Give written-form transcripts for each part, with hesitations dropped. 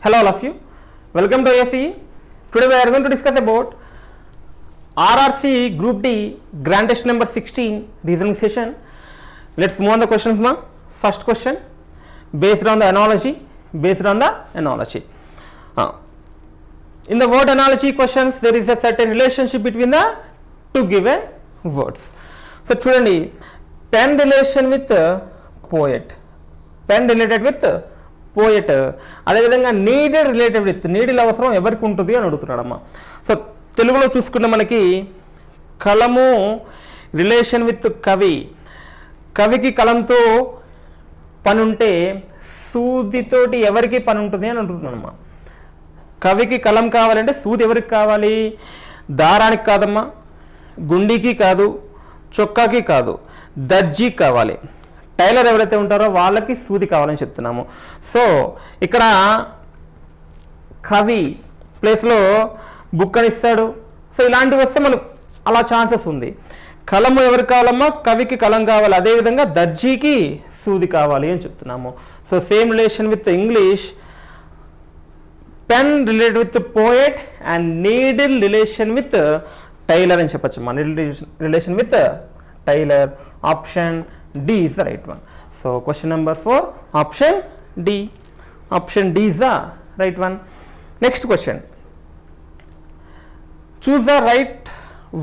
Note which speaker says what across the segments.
Speaker 1: Hello all of you, welcome to ACE. Today we are going to discuss about RRC Group D Grand Test number 16 reasoning session. Let's move on the questions now. First question, based on the analogy. In the word analogy questions, there is a certain relationship between the two given words. So చూడండి, pen relation with poet, pen related with poet, అదేవిధంగా needed related with, needle అవసరం ఎవరికి ఉంటుంది అని అడుగుతున్నాడమ్మా. So తెలుగులో చూసుకుంటే మనకి కలము relation with కవి, కవికి కలంతో పని ఉంటే సూదితోటి ఎవరికి పని ఉంటుంది అని అడుగుతున్నాడమ్మా. కవికి కలం కావాలంటే సూది ఎవరికి కావాలి? దారానికి కాదమ్మా, గుండీకి కాదు, చొక్కాకి కాదు, దర్జీకి కావాలి. టైలర్ ఎవరైతే ఉంటారో వాళ్ళకి సూది కావాలని చెప్తున్నాము. సో ఇక్కడ కవి ప్లేస్లో బుక్ అని ఇస్తాడు. సో ఇలాంటివి వస్తే మనకు అలా ఛాన్సెస్ ఉంది. కలము ఎవరికి కావాలమ్మా? కవికి కలం కావాలి, అదేవిధంగా దర్జీకి సూది కావాలి అని చెప్తున్నాము. So same relation with English, pen related with poet and needle relation with tailor అని చెప్పచ్చు. Needle relation with tailor. Option D is the right one. So question number 4, option D. Option D is the right one. Next question. Choose the right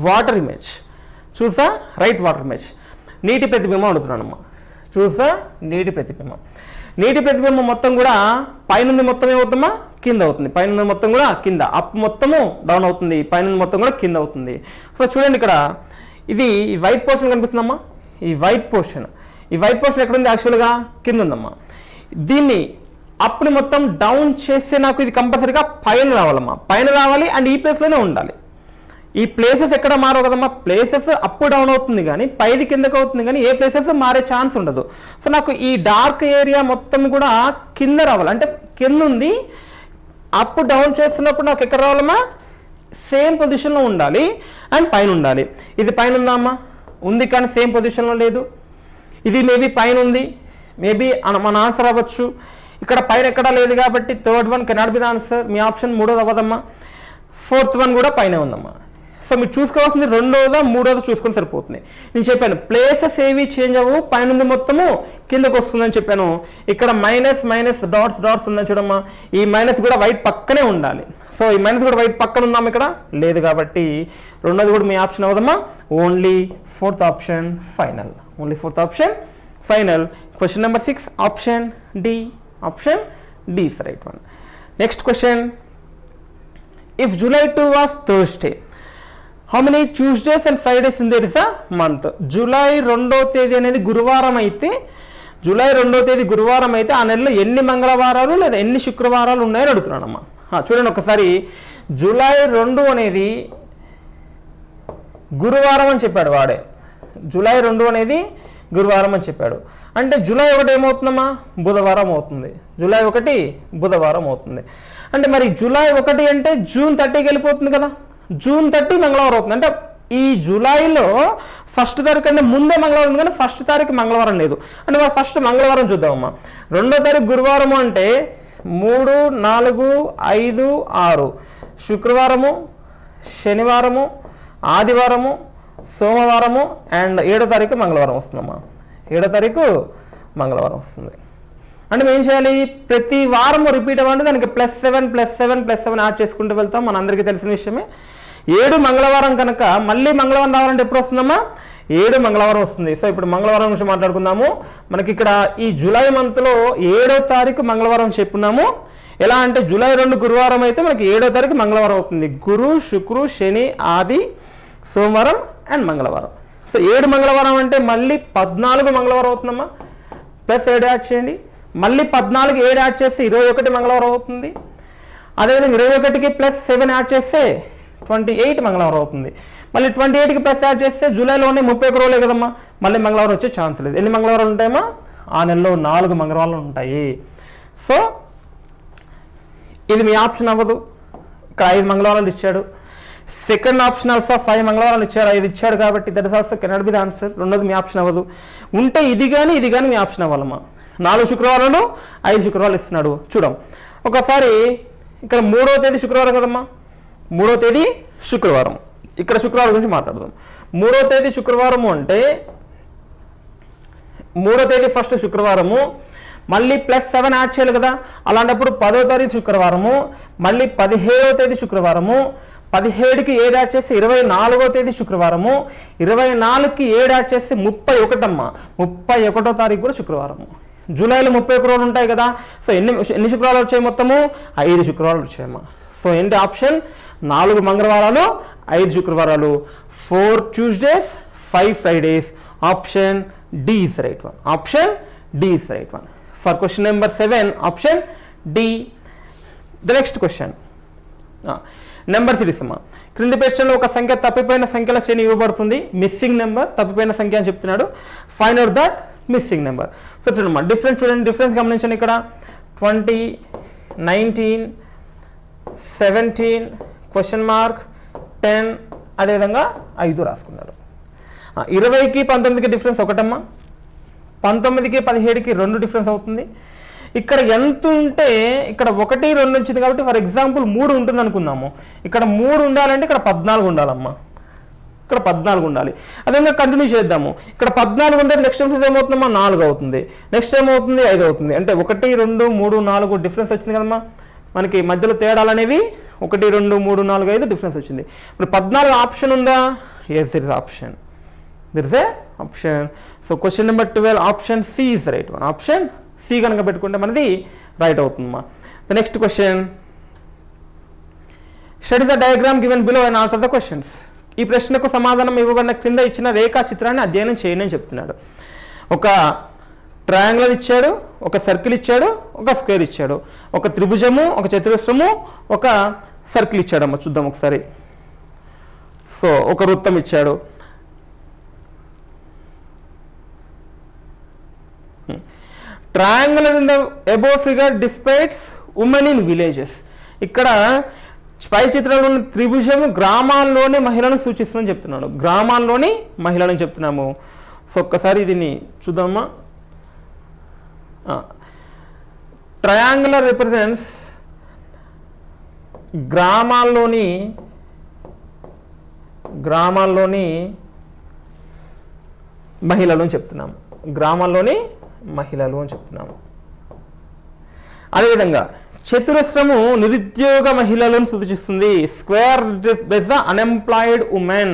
Speaker 1: water image. Choose the right water image. నీటి ప్రతిబింబం అడుగుతున్నానమ్మా. Choose the నీటి ప్రతిబింబం. నీటి ప్రతిబింబం మొత్తం కూడా పైనుంది మొత్తం ఏమవుతుందమ్మా? కింద అవుతుంది. పైన మొత్తం కూడా కింద, అప్ మొత్తము డౌన్ అవుతుంది, పైన మొత్తం కూడా కింద అవుతుంది. సో చూడండి, ఇక్కడ ఇది ఈ వైట్ పోర్షన్ కనిపిస్తుందమ్మా. ఈ వైట్ పోర్షన్ ఎక్కడ ఉంది? యాక్చువల్గా కింద ఉందమ్మా. దీన్ని అప్ని మొత్తం డౌన్ చేస్తే నాకు ఇది కంపల్సరీగా పైన రావాలమ్మా. పైన రావాలి అండ్ ఈ ప్లేస్లోనే ఉండాలి. ఈ ప్లేసెస్ ఎక్కడ మారవు కదమ్మా. ప్లేసెస్ అప్ డౌన్ అవుతుంది కానీ పైది కిందకు అవుతుంది కానీ ఏ ప్లేసెస్ మారే ఛాన్స్ ఉండదు. సో నాకు ఈ డార్క్ ఏరియా మొత్తం కూడా కింద రావాలి. అంటే కింద ఉంది, అప్ డౌన్ చేస్తున్నప్పుడు నాకు ఎక్కడ రావాలమ్మా? సేమ్ పొజిషన్లో ఉండాలి అండ్ పైన ఉండాలి. ఇది పైన ఉందా అమ్మా? ఉంది కానీ సేమ్ పొజిషన్లో లేదు. ఇది మేబీ పైన ఉంది, మేబీ మన ఆన్సర్ అవ్వచ్చు. ఇక్కడ పైన ఎక్కడా లేదు కాబట్టి third one cannot be the answer. Me option మూడోది అవ్వదమ్మా. ఫోర్త్ వన్ కూడా పైన ఉందమ్మా. సో మీరు చూసుకోవాల్సింది రెండోదా మూడోదా చూసుకొని సరిపోతుంది. నేను చెప్పాను ప్లేసెస్ ఏవి చేంజ్ అవ్వవు, పైన మొత్తము కిందకు వస్తుందని చెప్పాను. ఇక్కడ మైనస్ మైనస్ డాట్స్ ఉందని చూడమ్మా. ఈ మైనస్ కూడా వైట్ పక్కనే ఉండాలి. సో ఈ మైనస్ కూడా వైట్ పక్కన ఉందాం, ఇక్కడ లేదు కాబట్టి రెండోది కూడా మీ ఆప్షన్ అవ్వదమ్మా. Only fourth option final. Only fourth option final. Question number 6, option D. Option D is the right one. Next question. If July 2 was Thursday, how many Tuesdays and Fridays in there is a month? July 2వ తేదీ అనేది గురువారం అయితే, July 2వ తేదీ గురువారం అయితే ఆ నెలలో ఎన్ని మంగళవారాలు లేదా ఎన్ని శుక్రవారాలు ఉన్నాయని అడుగుతున్నానమ్మా. చూడండి ఒకసారి, జూలై 2 అనేది గురువారం అని చెప్పాడు వాడే. జూలై 2 అనేది గురువారం అని చెప్పాడు. అంటే జూలై 1 ఏమవుతుందమ్మా? బుధవారం అవుతుంది. జూలై 1 బుధవారం అవుతుంది. అంటే మరి జూలై 1 అంటే జూన్ 30కి వెళ్ళిపోతుంది కదా. జూన్ 30 మంగళవారం అవుతుంది. అంటే ఈ జూలైలో ఫస్ట్ తారీఖు అంటే ముందే మంగళవారం ఉంది కానీ ఫస్ట్ తారీఖు మంగళవారం లేదు. అంటే మరి ఫస్ట్ మంగళవారం చూద్దామమ్మా. 2వ తారీఖు గురువారము అంటే 3, 4, 5, 6 శుక్రవారము, శనివారము, ఆదివారము, సోమవారము అండ్ 7వ తారీఖు మంగళవారం వస్తుందమ్మా. 7వ తారీఖు మంగళవారం వస్తుంది. అంటే మేము ఏం చేయాలి? ప్రతి వారము రిపీట్ అవ్వండి, దానికి +7 యాడ్ చేసుకుంటూ వెళ్తాం. మనందరికీ తెలిసిన విషయమే. 7 మంగళవారం కనుక మళ్ళీ మంగళవారం రావాలంటే ఎప్పుడు వస్తుందమ్మా? 7 మంగళవారం వస్తుంది. సో ఇప్పుడు మంగళవారం గురించి మాట్లాడుకుందాము. మనకి ఇక్కడ ఈ జూలై మంత్లో 7వ తారీఖు మంగళవారం చెప్పున్నాము. ఎలా అంటే జూలై 2 గురువారం అయితే మనకి 7వ తారీఖు మంగళవారం అవుతుంది. గురు, శుక్రు, శని, ఆది, సోమవారం అండ్ మంగళవారం. సో 7 మంగళవారం అంటే మళ్ళీ 14 మంగళవారం అవుతుందమ్మా. +7 యాడ్ చేయండి. మళ్ళీ 14 7 యాడ్ చేస్తే 21 మంగళవారం అవుతుంది. అదేవిధంగా 21కి +7 యాడ్ చేస్తే 28 మంగళవారం అవుతుంది. మళ్ళీ 28కి ప్లస్ యాడ్ చేస్తే జూలైలోనే 31 రోజులే కదమ్మా. మళ్ళీ మంగళవారం వచ్చే ఛాన్స్ లేదు. ఎన్ని మంగళవారాలు ఉంటాయమ్మా? ఆ నెలలో 4 మంగళవారాలు ఉంటాయి. సో ఇది మీ ఆప్షన్ అవ్వదు. ఇక్కడ 5 మంగళవారాలు ఇచ్చాడు. సెకండ్ ఆప్షన్ ఆల్సో 5 మంగళవారాలు ఇచ్చాడు, 5 ఇచ్చాడు కాబట్టి that is also cannot be the answer. రెండోది మీ ఆప్షన్ అవ్వదు. ఉంటే ఇది కానీ మీ ఆప్షన్ అవ్వాలమ్మా. 4 శుక్రవారాలు 5 శుక్రవారాలు ఇస్తున్నాడు. చూడం ఒకసారి ఇక్కడ 3వ తేదీ శుక్రవారం కదమ్మా, 3వ తేదీ శుక్రవారం, ఇక్కడ శుక్రవారం గురించి మాట్లాడదాం. 3వ తేదీ శుక్రవారము అంటే 3వ తేదీ ఫస్ట్ శుక్రవారము, మళ్ళీ +7 యాడ్ చేయాలి కదా. అలాంటప్పుడు 10వ తేదీ శుక్రవారము, మళ్ళీ 17వ తేదీ శుక్రవారము, 17కి 7 యాడ్ చేసి 24వ తేదీ శుక్రవారము, 24కి 7 యాడ్ చేసి 31 అమ్మ, 31వ తారీఖు కూడా శుక్రవారము. జూలైలో 31 రోజులు ఉంటాయి కదా. సో ఎన్ని శుక్రవారాలు వచ్చాయి మొత్తము? 5 శుక్రవారాలు వచ్చాయమ్మా. సో ఏంటి ఆప్షన్? 4 మంగళవారాలు, 5 శుక్రవారాలు, 4 Tuesdays, 5 Fridays. Option D is the right one. Option D is the right one. For question number 7, option D. The next question. Number series అమ్మా. క్రింది ప్రశ్నలో ఒక సంఖ్య తప్పిపోయిన సంఖ్యల శ్రేణి ఇవ్వబడుతుంది. మిస్సింగ్ నెంబర్ తప్పిపోయిన సంఖ్య అని చెప్తున్నాడు. Find out that missing number. So చూడమ్మా, డిఫరెన్స్ చూడండి, డిఫరెన్స్ గమనించండి. ఇక్కడ 20, 19, 17, క్వశ్చన్ మార్క్, 10, అదేవిధంగా 5 రాసుకున్నాడు. 20కి 19కి డిఫరెన్స్ ఒకటమ్మా, 19కి 17కి 2 డిఫరెన్స్ అవుతుంది. ఇక్కడ ఎంత ఉంటే ఇక్కడ 1, 2 వచ్చింది కాబట్టి ఫర్ ఎగ్జాంపుల్ 3 ఉంటుంది అనుకుందాము. ఇక్కడ 3 ఉండాలంటే ఇక్కడ 14 ఉండాలమ్మా, ఇక్కడ 14 ఉండాలి. అదేవిధంగా కంటిన్యూ చేద్దాము. ఇక్కడ 14 ఉంటే నెక్స్ట్ టైం ఏమవుతుందమ్మా? 4 అవుతుంది. నెక్స్ట్ టైం అవుతుంది 5 అవుతుంది. అంటే 1, 2, 3, 4 డిఫరెన్స్ వచ్చింది కదమ్మా. మనకి మధ్యలో తేడాలు అనేవి 1, 2, 3, 4, 5 డిఫరెన్స్ వచ్చింది. ఇప్పుడు 14 ఆప్షన్ ఉందా? Yes, there is option, there is A option. So question number 12, option C is right one. Option C కనుక పెట్టుకుంటే మనది రైట్ అవుతుందమ్మా. The next question, study the diagram given below and answer the questions. ఈ ప్రశ్నకు సమాధానం ఇవ్వబడిన క్రింద ఇచ్చిన రేఖా చిత్రాన్ని అధ్యయనం చేయండి అని చెప్తున్నాడు. ఒక ట్రయాంగిల్ ఇచ్చాడు, ఒక సర్కిల్ ఇచ్చాడు, ఒక స్క్వేర్ ఇచ్చాడు, ఒక త్రిభుజము, ఒక చతురస్రము, ఒక సర్కిల్ ఇచ్చాడమ్మా. చూద్దాం ఒకసారి. సో ఒక వృత్తం ఇచ్చాడు. Triangle in the above figure displays women in villages. ఇక్కడ పై చిత్రంలో ఉన్న త్రిభుజము గ్రామాల్లోని మహిళలను సూచిస్తుందని చెప్తున్నాడు. గ్రామాల్లోని మహిళలను చెప్తున్నాము. సో ఒక్కసారి దీన్ని చూద్దామా. ట్రయాంగులర్ రిప్రజెంట్స్ గ్రామాల్లోని మహిళలు అని చెప్తున్నాము. గ్రామాల్లోని మహిళలు అని చెప్తున్నాము. అదేవిధంగా చతురస్రము నిరుద్యోగ మహిళలను సూచిస్తుంది. స్క్వేర్ బెస్ ద అన్ఎంప్లాయిడ్ ఉమెన్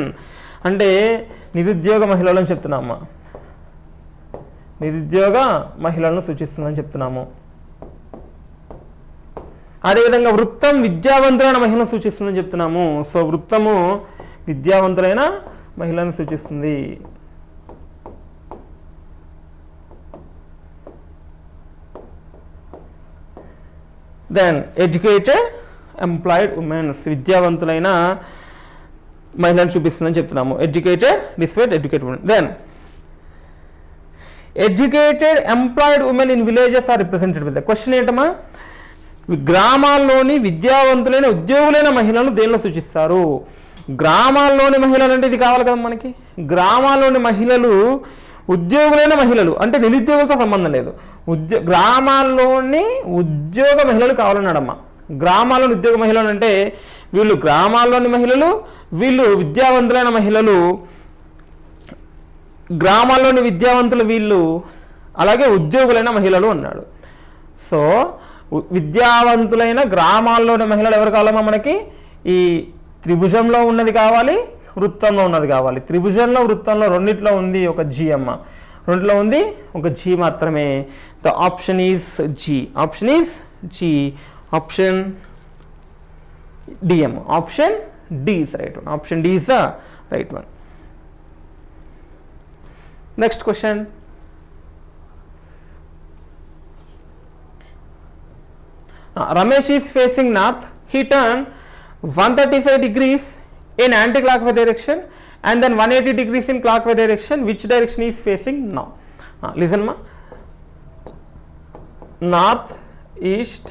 Speaker 1: అంటే నిరుద్యోగ మహిళలు అని చెప్తున్నాము. నిరుద్యోగ మహిళలను సూచిస్తుందని చెప్తున్నాము. అదేవిధంగా వృత్తం విద్యావంతులైన మహిళలను సూచిస్తుందని చెప్తున్నాము. సో వృత్తము విద్యావంతులైన మహిళలను సూచిస్తుంది. దెన్ ఎడ్యుకేటెడ్ ఎంప్లాయిడ్ ఉమెన్స్ విద్యావంతులైన మహిళలను చూపిస్తుందని చెప్తున్నాము. Educated displayed educated women. Then educated employed women in villages are represented with. Question ఏంటమ్మా? గ్రామాల్లోని విద్యావంతులైన ఉద్యోగులైన మహిళలను దేనిలో సూచిస్తారు? గ్రామాల్లోని మహిళలు అంటే ఇది కావాలి కదా మనకి. గ్రామాల్లోని మహిళలు ఉద్యోగులైన మహిళలు అంటే నిరుద్యోగులతో సంబంధం లేదు. గ్రామాల్లోని ఉద్యోగ మహిళలు కావాలన్నాడమ్మా. గ్రామాల్లోని ఉద్యోగ మహిళలు అంటే వీళ్ళు గ్రామాల్లోని మహిళలు, వీళ్ళు విద్యావంతులైన మహిళలు. గ్రామాల్లోని విద్యావంతులు వీళ్ళు, అలాగే ఉద్యోగులైన మహిళలు అన్నాడు. సో విద్యావంతులైన గ్రామాల్లోని మహిళలు ఎవరు కావాలమ్మా మనకి? ఈ త్రిభుజంలో ఉన్నది కావాలి, వృత్తంలో ఉన్నది కావాలి. త్రిభుజంలో వృత్తంలో రెండిట్లో ఉంది ఒక జీ అమ్మ, రెండిట్లో ఉంది ఒక జీ మాత్రమే. The option is G. Option is G. Option D అమ్మ. Option D is right one. Option D is the right one. Next question. Ramesh is facing north. He turned 135 degrees in anti-clockwise direction and then 180 degrees in clockwise direction. Which direction he is facing now? Listen ma. North, east,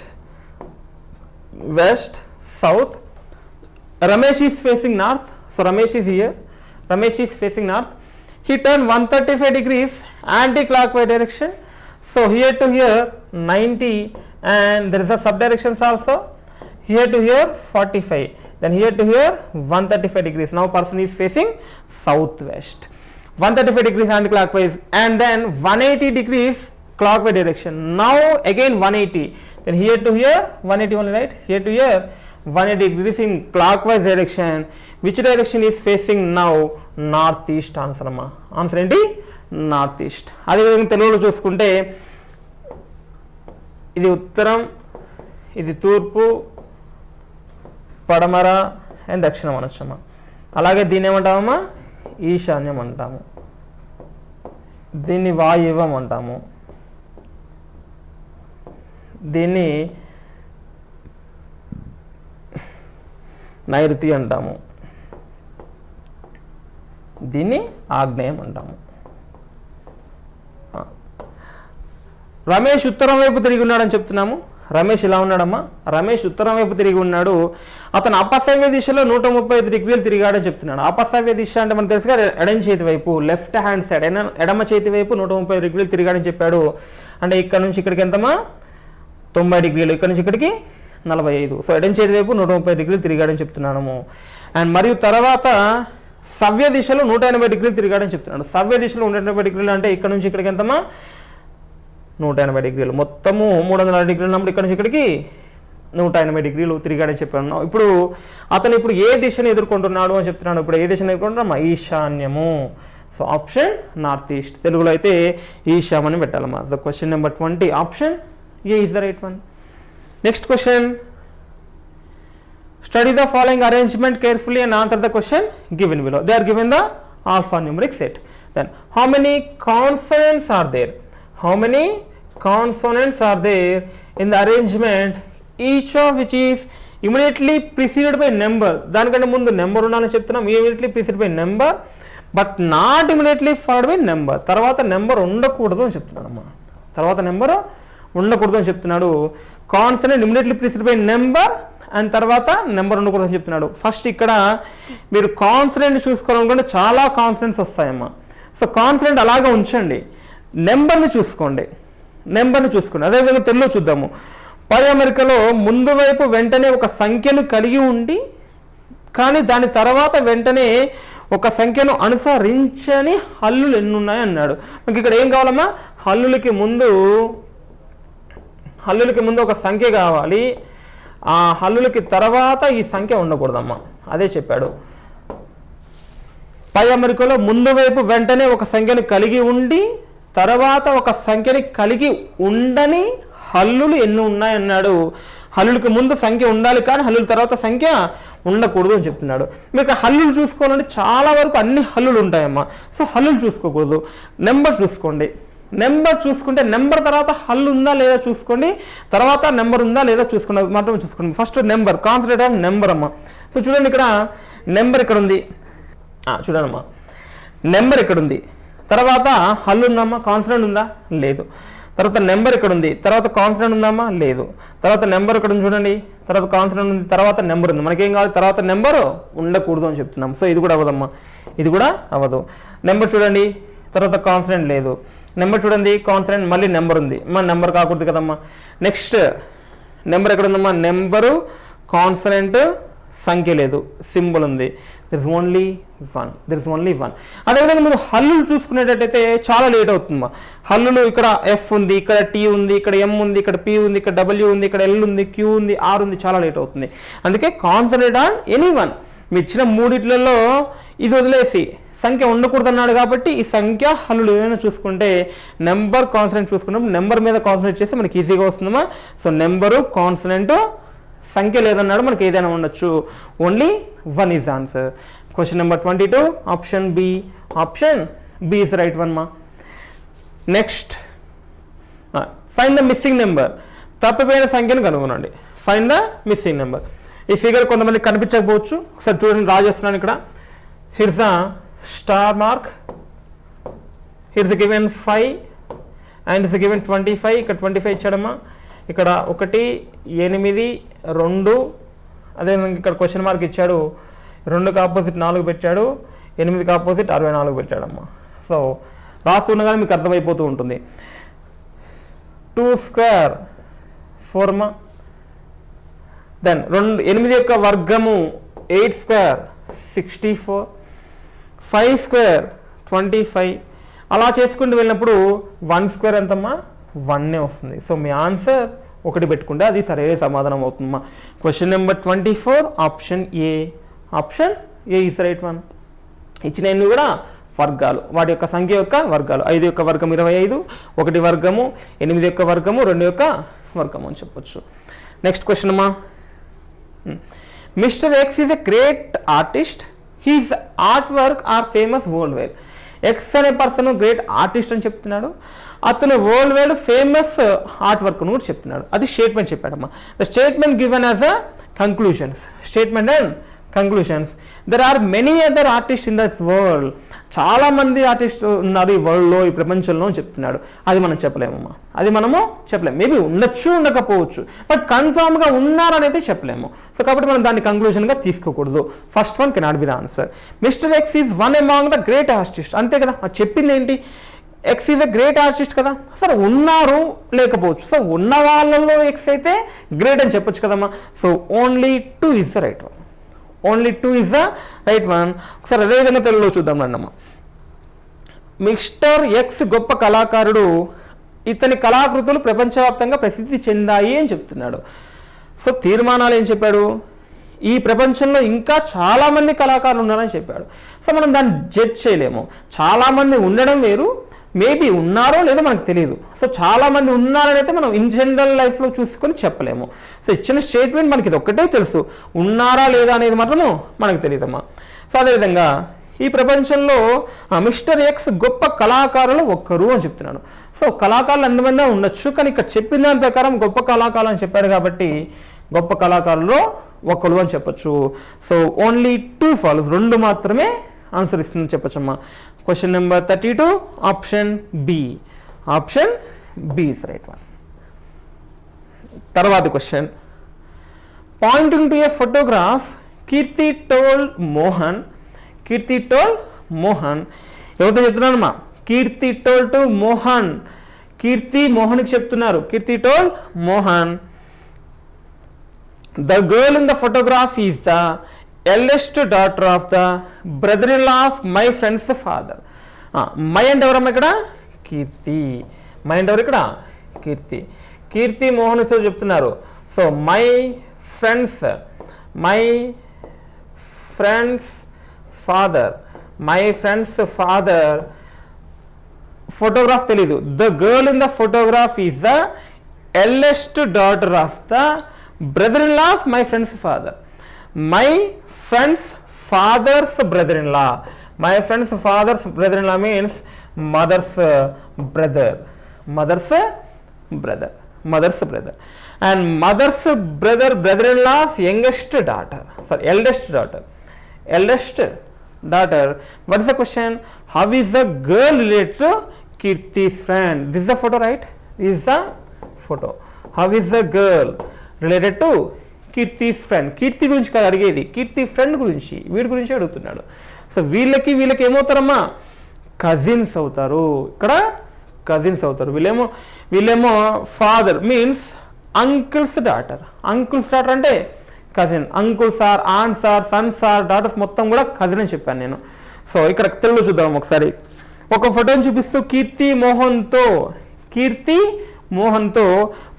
Speaker 1: west, south. Ramesh is facing north. So Ramesh is here. Ramesh is facing north. He turned 135 degrees anti-clockwise direction. So here to here 90 and there is a subdirections also. Here to here 45, then here to here 135 degrees. Now person is facing southwest, 135 degrees anti-clockwise, and then 180 degrees clockwise direction. Now again 180, then here to here 180 only, right? Here to here 180 degrees in clockwise direction. Which direction is facing now? Northeast answer అమ్మా. Answer ఏంటి? North east. అదేవిధంగా తెలుగులో చూసుకుంటే ఇది ఉత్తరం, ఇది తూర్పు, పడమర అండ్ దక్షిణం అనొచ్చమ్మా. అలాగే దీన్ని ఏమంటామమ్మా? ఈశాన్యం అంటాము. దీన్ని వాయువ్యం అంటాము. దీన్ని నైరుతి అంటాము. దీన్ని ఆగ్నేయం అంటాము. రమేష్ ఉత్తరం వైపు తిరిగి ఉన్నాడని చెప్తున్నాము. రమేష్ ఇలా ఉన్నాడమ్మా. రమేష్ ఉత్తరం వైపు తిరిగి ఉన్నాడు. అతను అపసవ్య దిశలో 135 డిగ్రీలు తిరిగాడని చెప్తున్నాడు. అపసవ్య దిశ అంటే మనకు తెలుసుగా ఎడమ చేతి వైపు, లెఫ్ట్ హ్యాండ్ సైడ్, ఎడమ చేతి వైపు 135 డిగ్రీలు తిరిగాడని చెప్పాడు. అంటే ఇక్కడ నుంచి ఇక్కడికి ఎంతమ్మా? 90 డిగ్రీలు. ఇక్కడ నుంచి ఇక్కడికి 45. సో ఎడమ చేతి వైపు 130 డిగ్రీలు తిరిగాడని చెప్తున్నాము. అండ్ మరియు తర్వాత సవ్య దిశలో 180 డిగ్రీలు తిరిగాడని చెప్తున్నాడు. సవ్య దిశలో 180 డిగ్రీలు అంటే ఇక్కడ నుంచి ఇక్కడికి ఎంతమ్మా? 180 డిగ్రీలు. మొత్తము 360 డిగ్రీలు ఉన్నప్పుడు ఇక్కడ నుంచి ఇక్కడికి 180 డిగ్రీలు తిరిగాడని చెప్పాను. ఇప్పుడు అతను ఇప్పుడు ఏ దిశను ఎదుర్కొంటున్నాడు అని చెప్తున్నాడు. ఇప్పుడు ఏ దిశను ఎదుర్కొంటున్నామా? ఈశాన్యము. So option north east. తెలుగులో అయితే ఈశాన్యం పెట్టాలమ్మా. The question number 20 option A is the right one. Next question, study the following arrangement carefully and answer the question given below. They are given the alphanumeric set. Then how many consonants are there? How many consonants are there in the arrangement, each of which is immediately preceded by number? దానికంటే ముందు number ఉండాలని చెప్తున్నాం. immediately preceded by number but not immediately followed by number. తర్వాత number ఉండకూడదు అని చెప్తున్నాడు అమ్మా. తర్వాత నెంబర్ ఉండకూడదు అని చెప్తున్నాడు. Consonant immediately preceded by number and తర్వాత నెంబర్ ఉండకూడదని చెప్తున్నాడు. ఫస్ట్ ఇక్కడ మీరు కాన్సనెంట్ చూసుకోవాలనుకుంటే చాలా కాన్సనెంట్స్ వస్తాయమ్మా. సో కాన్సనెంట్ అలాగే ఉంచండి, నెంబర్ని చూసుకోండి. అదేవిధంగా తెలుగులో చూద్దాము. పై అమెరికాలో ముందు వైపు వెంటనే ఒక సంఖ్యను కలిగి ఉండి కానీ దాని తర్వాత వెంటనే ఒక సంఖ్యను అనుసరించని హల్లులు ఎన్ని ఉన్నాయి అన్నాడు. మనకి ఇక్కడ ఏం కావాలమ్మా? హల్లులకి ముందు ఒక సంఖ్య కావాలి. ఆ హల్లులకి తర్వాత ఈ సంఖ్య ఉండకూడదమ్మా. అదే చెప్పాడు. పై అమెరికాలో ముందు వైపు వెంటనే ఒక సంఖ్యను కలిగి ఉండి తర్వాత ఒక సంఖ్యని కలిగి ఉండని హల్లులు ఎన్ని ఉన్నాయన్నాడు. హల్లులకి ముందు సంఖ్య ఉండాలి కానీ హల్లుల తర్వాత సంఖ్య ఉండకూడదు అని చెప్తున్నాడు. మీకు హల్లులు చూసుకోవాలంటే చాలా వరకు అన్ని హల్లులు ఉంటాయమ్మా. సో హల్లులు చూసుకోకూడదు, నెంబర్ చూసుకోండి. నెంబర్ చూసుకుంటే నెంబర్ తర్వాత హల్లు ఉందా లేదా చూసుకోండి, తర్వాత నెంబర్ ఉందా లేదా చూసుకోండి, మాత్రం చూసుకోండి. First number, concentrate on number అమ్మా. సో చూడండి, ఇక్కడ నెంబర్ ఇక్కడ ఉంది. చూడండి అమ్మా, నెంబర్ ఇక్కడ ఉంది, తర్వాత హల్లు ఉందమ్మా, కాన్సనెంట్ ఉందా? లేదు. తర్వాత నెంబర్ ఇక్కడ ఉంది, తర్వాత కాన్సనెంట్ ఉందమ్మా? లేదు. తర్వాత నెంబర్ ఇక్కడ ఉంది చూడండి, తర్వాత కాన్సనెంట్ ఉంది, తర్వాత నెంబర్ ఉంది. మనకేం కావాలి? తర్వాత నెంబర్ ఉండకూడదు అని చెప్తున్నాం. సో ఇది కూడా అవ్వదమ్మా, ఇది కూడా అవ్వదు. నెంబర్ చూడండి, తర్వాత కాన్సనెంట్ లేదు. నెంబర్ చూడండి, కాన్సనెంట్, మళ్ళీ నెంబర్ ఉంది. మన నెంబర్ కాకూడదు కదమ్మా. నెక్స్ట్ నెంబర్ ఎక్కడ ఉందమ్మా? నెంబరు, కాన్సనెంట్, సంఖ్య లేదు, సింబల్ ఉంది. There is only one. అదేవిధంగా మీరు హల్లులు చూసుకునేటట్టయితే చాలా లేట్ అవుతుందమ్మా. హల్లులు ఇక్కడ ఎఫ్ ఉంది, ఇక్కడ టీ ఉంది, ఇక్కడ ఎం ఉంది, ఇక్కడ పి ఉంది, ఇక్కడ డబ్ల్యూ ఉంది, ఇక్కడ ఎల్ ఉంది, క్యూ ఉంది, ఆర్ ఉంది, చాలా లేట్ అవుతుంది. అందుకే కాన్సన్ట్రేట్ ఆన్ ఎనీ వన్. మీ ఇచ్చిన మూడిట్లలో ఇది వదిలేసి సంఖ్య ఉండకూడదు అన్నాడు కాబట్టి ఈ సంఖ్య హల్లులు ఏదైనా చూసుకుంటే నెంబర్, కాన్సనెంట్ చూసుకున్నప్పుడు నెంబర్ మీద కాన్సన్ట్రేట్ చేస్తే మనకి ఈజీగా వస్తుందమ్మా. సో నెంబరు, కాన్సనెంట్, సంఖ్య లేదన్నాడు, మనకి ఏదైనా ఉండొచ్చు. Only one is answer. Question number 22 option B. Option B is right one మా. Next, find the missing number. తప్పిపోయిన సంఖ్యను కనుగొనండి. Find the missing number. ఈ ఫిగర్ కొంతమంది కనిపించకపోవచ్చు, ఒకసారి చూడండి, డ్రా చేస్తున్నాను. ఇక్కడ here's the star mark, here's given 5 and it's given 25. ఇక్కడ 25 ఇచ్చాడమ్మా. ఇక్కడ 1, 8, 2. అదేవిధంగా ఇక్కడ క్వశ్చన్ మార్క్ ఇచ్చాడు. 2కి ఆపోజిట్ 4 పెట్టాడు, 8కి ఆపోజిట్ 64 పెట్టాడమ్మా. సో రాస్తున్నగానే మీకు అర్థమైపోతూ ఉంటుంది. 2 square 4 అమ్మా. దెన్ 8 యొక్క వర్గము 8 స్క్వేర్ 64, 5 స్క్వేర్ 25. అలా చేసుకుంటూ వెళ్ళినప్పుడు 1 స్క్వేర్ ఎంతమ్మా 1 వస్తుంది. సో మీ ఆన్సర్ 1 పెట్టుకుంటే అది సరైన సమాధానం అవుతుందమ్మా. Question number 24 option A. Option A is right one. ఇచ్చినవి కూడా వర్గాలు, వాటి యొక్క సంఖ్య యొక్క వర్గాలు. 5 యొక్క వర్గం 25, 1 వర్గము 8 యొక్క వర్గము 2 యొక్క వర్గము అని చెప్పొచ్చు. నెక్స్ట్ క్వశ్చన్ అమ్మా. Mister X is a great artist, his art work are famous world wide. X అనే పర్సన్ గ్రేట్ ఆర్టిస్ట్ అని చెప్తున్నాడు, అతను world wide famous art work అని కూడా చెప్తున్నాడు. అది స్టేట్మెంట్ చెప్పాడమ్మా. The statement given as a conclusions. Statement and conclusions. There are many other artist in this world. చాలా మంది ఆర్టిస్ట్ ఉన్నారు ఈ వరల్డ్లో, ఈ ప్రపంచంలో అని చెప్తున్నాడు. అది మనం చెప్పలేమమ్మా, అది మనము చెప్పలేము. మేబీ ఉండొచ్చు ఉండకపోవచ్చు, బట్ కన్ఫామ్గా ఉన్నారని అయితే చెప్పలేము. సో కాబట్టి మనం దాన్ని కంక్లూజన్గా తీసుకోకూడదు. First one cannot be the answer. Mister X is one among the great artist. అంతే కదా, అది చెప్పింది ఏంటి? X is a great artist కదా. సరే ఉన్నారు లేకపోవచ్చు, సో ఉన్న వాళ్ళలో ఎక్స్ అయితే గ్రేట్ అని చెప్పొచ్చు కదమ్మా. So only 2 is the right one. Only 2 is the right one. ఒకసారి అదేవిధంగా తెలుగులో చూద్దాం రండమ్మా. మిస్టర్ ఎక్స్ గొప్ప కళాకారుడు, ఇతని కళాకృతులు ప్రపంచవ్యాప్తంగా ప్రసిద్ధి చెందాయి అని చెప్తున్నాడు. సో తీర్మానాలు ఏం చెప్పాడు? ఈ ప్రపంచంలో ఇంకా చాలామంది కళాకారులు ఉన్నారని చెప్పాడు. సో మనం దాన్ని జడ్జ్ చేయలేము. చాలామంది ఉండడం వేరు, మేబీ ఉన్నారో లేదో మనకు తెలియదు. సో చాలామంది ఉన్నారని అయితే మనం ఇన్ జనరల్ లైఫ్లో చూసుకొని చెప్పలేము. సో ఇచ్చిన స్టేట్మెంట్ మనకి ఇది ఒక్కటే తెలుసు, ఉన్నారా లేదా అనేది మాత్రము మనకు తెలియదమ్మా. సో అదేవిధంగా ఈ ప్రపంచంలో మిస్టర్ ఎక్స్ గొప్ప కళాకారులు ఒక్కరు అని చెప్తున్నాడు. సో కళాకారులు ఎంతమంది ఉండొచ్చు, కానీ ఇక్కడ చెప్పిన దాని ప్రకారం గొప్ప కళాకారులు అని చెప్పాడు కాబట్టి గొప్ప కళాకారులు ఒకరు అని చెప్పొచ్చు. సో ఓన్లీ 2 ఫాలోస్, 2 మాత్రమే ఆన్సర్ ఇస్తుందని చెప్పొచ్చమ్మా. Question number 32 option B. Option B is right one. తర్వాత క్వశ్చన్. Pointing to a photograph Keerthi told Mohan. Keerthi told Mohan ఎవరితో చెప్తున్నానమ్మా? Keerthi told to Mohan. కీర్తి మోహన్కి చెప్తున్నారు. Keerthi told Mohan. The girl in the photograph is the eldest daughter of the brother-in-law of my friend's father. My అంటే ఎవరమ్మా ఇక్కడ? కీర్తి. My అంటే ఎవరు ఇక్కడ? కీర్తి. కీర్తి మోహన్తో చెప్తున్నారు. So my friend's father, my friend's father photograph తెలీదు. The girl in the photograph is the eldest daughter of the brother-in-law of my friend's father. My friend's father's brother-in-law. My friend's father's brother-in-law means mother's brother. Mother's brother. Mother's brother. And mother's brother-in-law's youngest daughter. Sorry, eldest daughter. Eldest daughter. What is the question? How is the girl related to Kirti's friend? This is the photo, right? This is the photo. How is the girl related to Keerthi's friend? Keerthi గురించి కాదు అడిగేది, కీర్తి friend గురించి, వీడి గురించి అడుగుతున్నాడు. So వీళ్ళకి ఏమవుతారమ్మా? Cousins అవుతారు. ఇక్కడ కజిన్స్ అవుతారు. వీళ్ళేమో father means uncle's daughter. Uncle's daughter అంటే cousin. Uncles or, aunts or, sons or, daughters మొత్తం కూడా కజిన్ అని చెప్పాను నేను. సో ఇక్కడ తెలుగులో చూద్దాం ఒకసారి. ఒక ఫోటోని చూపిస్తూ కీర్తి మోహన్తో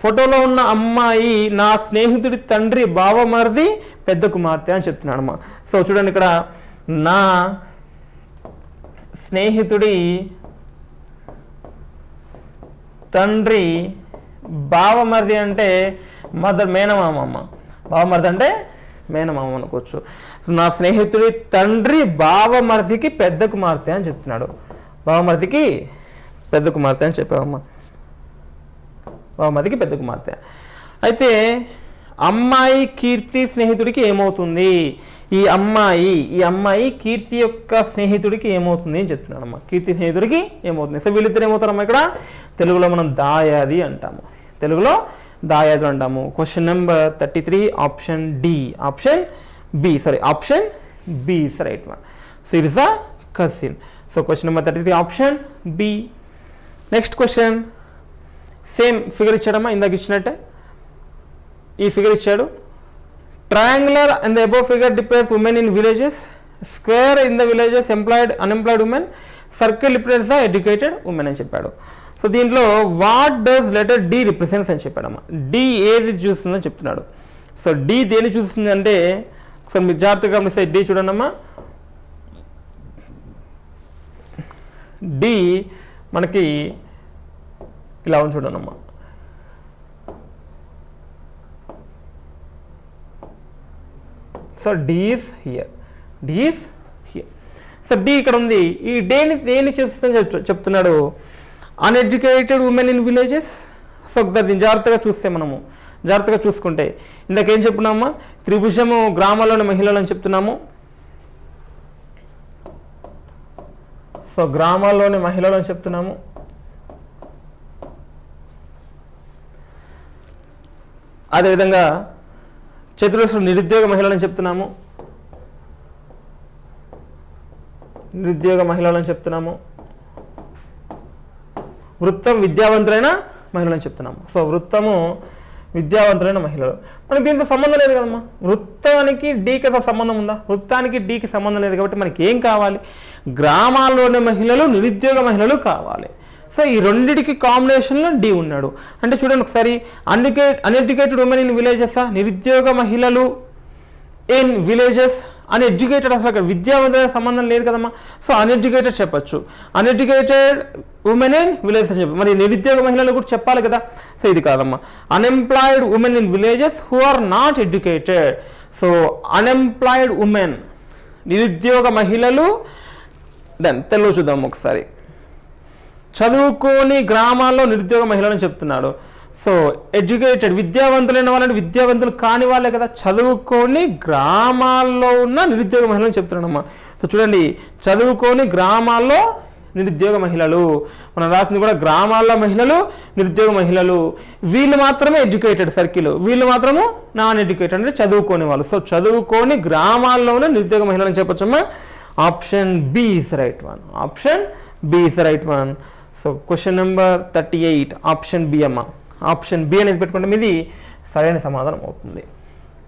Speaker 1: ఫోటోలో ఉన్న అమ్మాయి నా స్నేహితుడి తండ్రి బావమరిది పెద్ద కుమార్తె అని చెప్తున్నాడు అమ్మా. సో చూడండి ఇక్కడ, నా స్నేహితుడి తండ్రి బావమరిది అంటే మేనమామ అమ్మ. బావమరిది అంటే మేనమామ అనుకోవచ్చు. సో నా స్నేహితుడి తండ్రి బావమరిదికి పెద్ద కుమార్తె అని చెప్తున్నాడు. బావమరిదికి పెద్ద కుమార్తె అని చెప్పావమ్మా. బావమరిదికి పెద్ద కుమార్తె. అయితే అమ్మాయి కీర్తి స్నేహితుడికి ఏమవుతుంది? ఈ అమ్మాయి కీర్తి యొక్క స్నేహితుడికి ఏమవుతుంది అని చెప్తున్నాడు అమ్మా. కీర్తి స్నేహితుడికి ఏమవుతుంది? సో వీళ్ళిద్దరు ఏమవుతారమ్మా? ఇక్కడ తెలుగులో మనం దాయాది అంటాము. Question number 33 option D. Option B is right one. So it is a cousin. So question number 33 option B. Next question same figure ఇచ్చాడమ్మా ఇందాక ఇచ్చినట్టే. ఈ ఫిగర్ ఇచ్చాడు. Triangular in the above figure depress women in villages, square in the villages employed unemployed women, circle represents the educated women అని చెప్పాడు. So దీంట్లో what does letter D represents అని చెప్పాడమ్మా. డి ఏది చూస్తుందని చెప్తున్నాడు. సో డి దేని చూస్తుంది అంటే ఒకసారి మీరు జాగ్రత్తగా గమనిస్తే డి చూడండి అమ్మా. డి మనకి ఇలా ఉంది చూడండి అమ్మా. So D is here, D is here. So D ఇక్కడ ఉంది. ఈ దేని చూస్తుందని చెప్తున్నాడు, uneducated women in villages. So ఒకసారి దీన్ని జాగ్రత్తగా చూసుకుంటే ఇందాకేం చెప్పున్నామా, త్రిభుజము గ్రామాల్లోని మహిళలు అని చెప్తున్నాము. సో గ్రామాల్లోని మహిళలు అని చెప్తున్నాము. అదేవిధంగా చతురస్రం నిరుద్యోగ మహిళలని చెప్తున్నాము. వృత్తం విద్యావంతులైన మహిళలని చెప్తున్నాము. సో వృత్తము విద్యావంతులైన మహిళలు. మనకి దీంతో సంబంధం లేదు కదమ్మా. వృత్తానికి డీకి సంబంధం ఉందా? వృత్తానికి డీకి సంబంధం లేదు కాబట్టి మనకి ఏం కావాలి, గ్రామాల్లోని మహిళలు నిరుద్యోగ మహిళలు కావాలి. సో ఈ రెండిటికి కాంబినేషన్లో డి ఉన్నాడు. అంటే చూడండి ఒకసారి, అన్ఎడ్యుకేటెడ్ ఉమెన్ ఇన్ విలేజెస్, నిరుద్యోగ మహిళలు ఇన్ విలేజెస్. అన్ఎడ్యుకేటెడ్ అసలు అక్కడ విద్యావంతులైన సంబంధం లేదు కదమ్మా. సో అన్ఎడ్యుకేటెడ్ చెప్పచ్చు, అన్ఎడ్యుకేటెడ్ ఉమెన్ ఇన్ విలేజెస్ అని చెప్పి. మరి నిరుద్యోగ మహిళలు కూడా చెప్పాలి కదా. సో ఇది కాదమ్మా. Unemployed women in villages who are not educated. So unemployed women నిరుద్యోగ మహిళలు. దెన్ తెలుగు చూద్దాం ఒకసారి. చదువుకోని గ్రామాల్లో నిరుద్యోగ మహిళలను చెప్తున్నాడు. సో ఎడ్యుకేటెడ్ విద్యావంతులైన వాళ్ళని విద్యావంతులు కాని వాళ్ళే కదా. చదువుకోని గ్రామాల్లో ఉన్న నిరుద్యోగ మహిళలను చెప్తున్నాడమ్మా. సో చూడండి, చదువుకోని గ్రామాల్లో నిరుద్యోగ మహిళలు, మనం రాసింది కూడా గ్రామాల్లో మహిళలు నిరుద్యోగ మహిళలు. వీళ్ళు మాత్రమే ఎడ్యుకేటెడ్ సర్కిల్, వీళ్ళు మాత్రము నాన్ ఎడ్యుకేటెడ్ అంటే చదువుకోని వాళ్ళు. సో చదువుకోని గ్రామాల్లోనే నిరుద్యోగ మహిళలని చెప్పొచ్చమ్మా. Option B is right one. Option B is right one. So question number 38 option B అమ్మ. ఆప్షన్ బి అనేది పెట్టుకుంటే మీది సరైన సమాధానం అవుతుంది.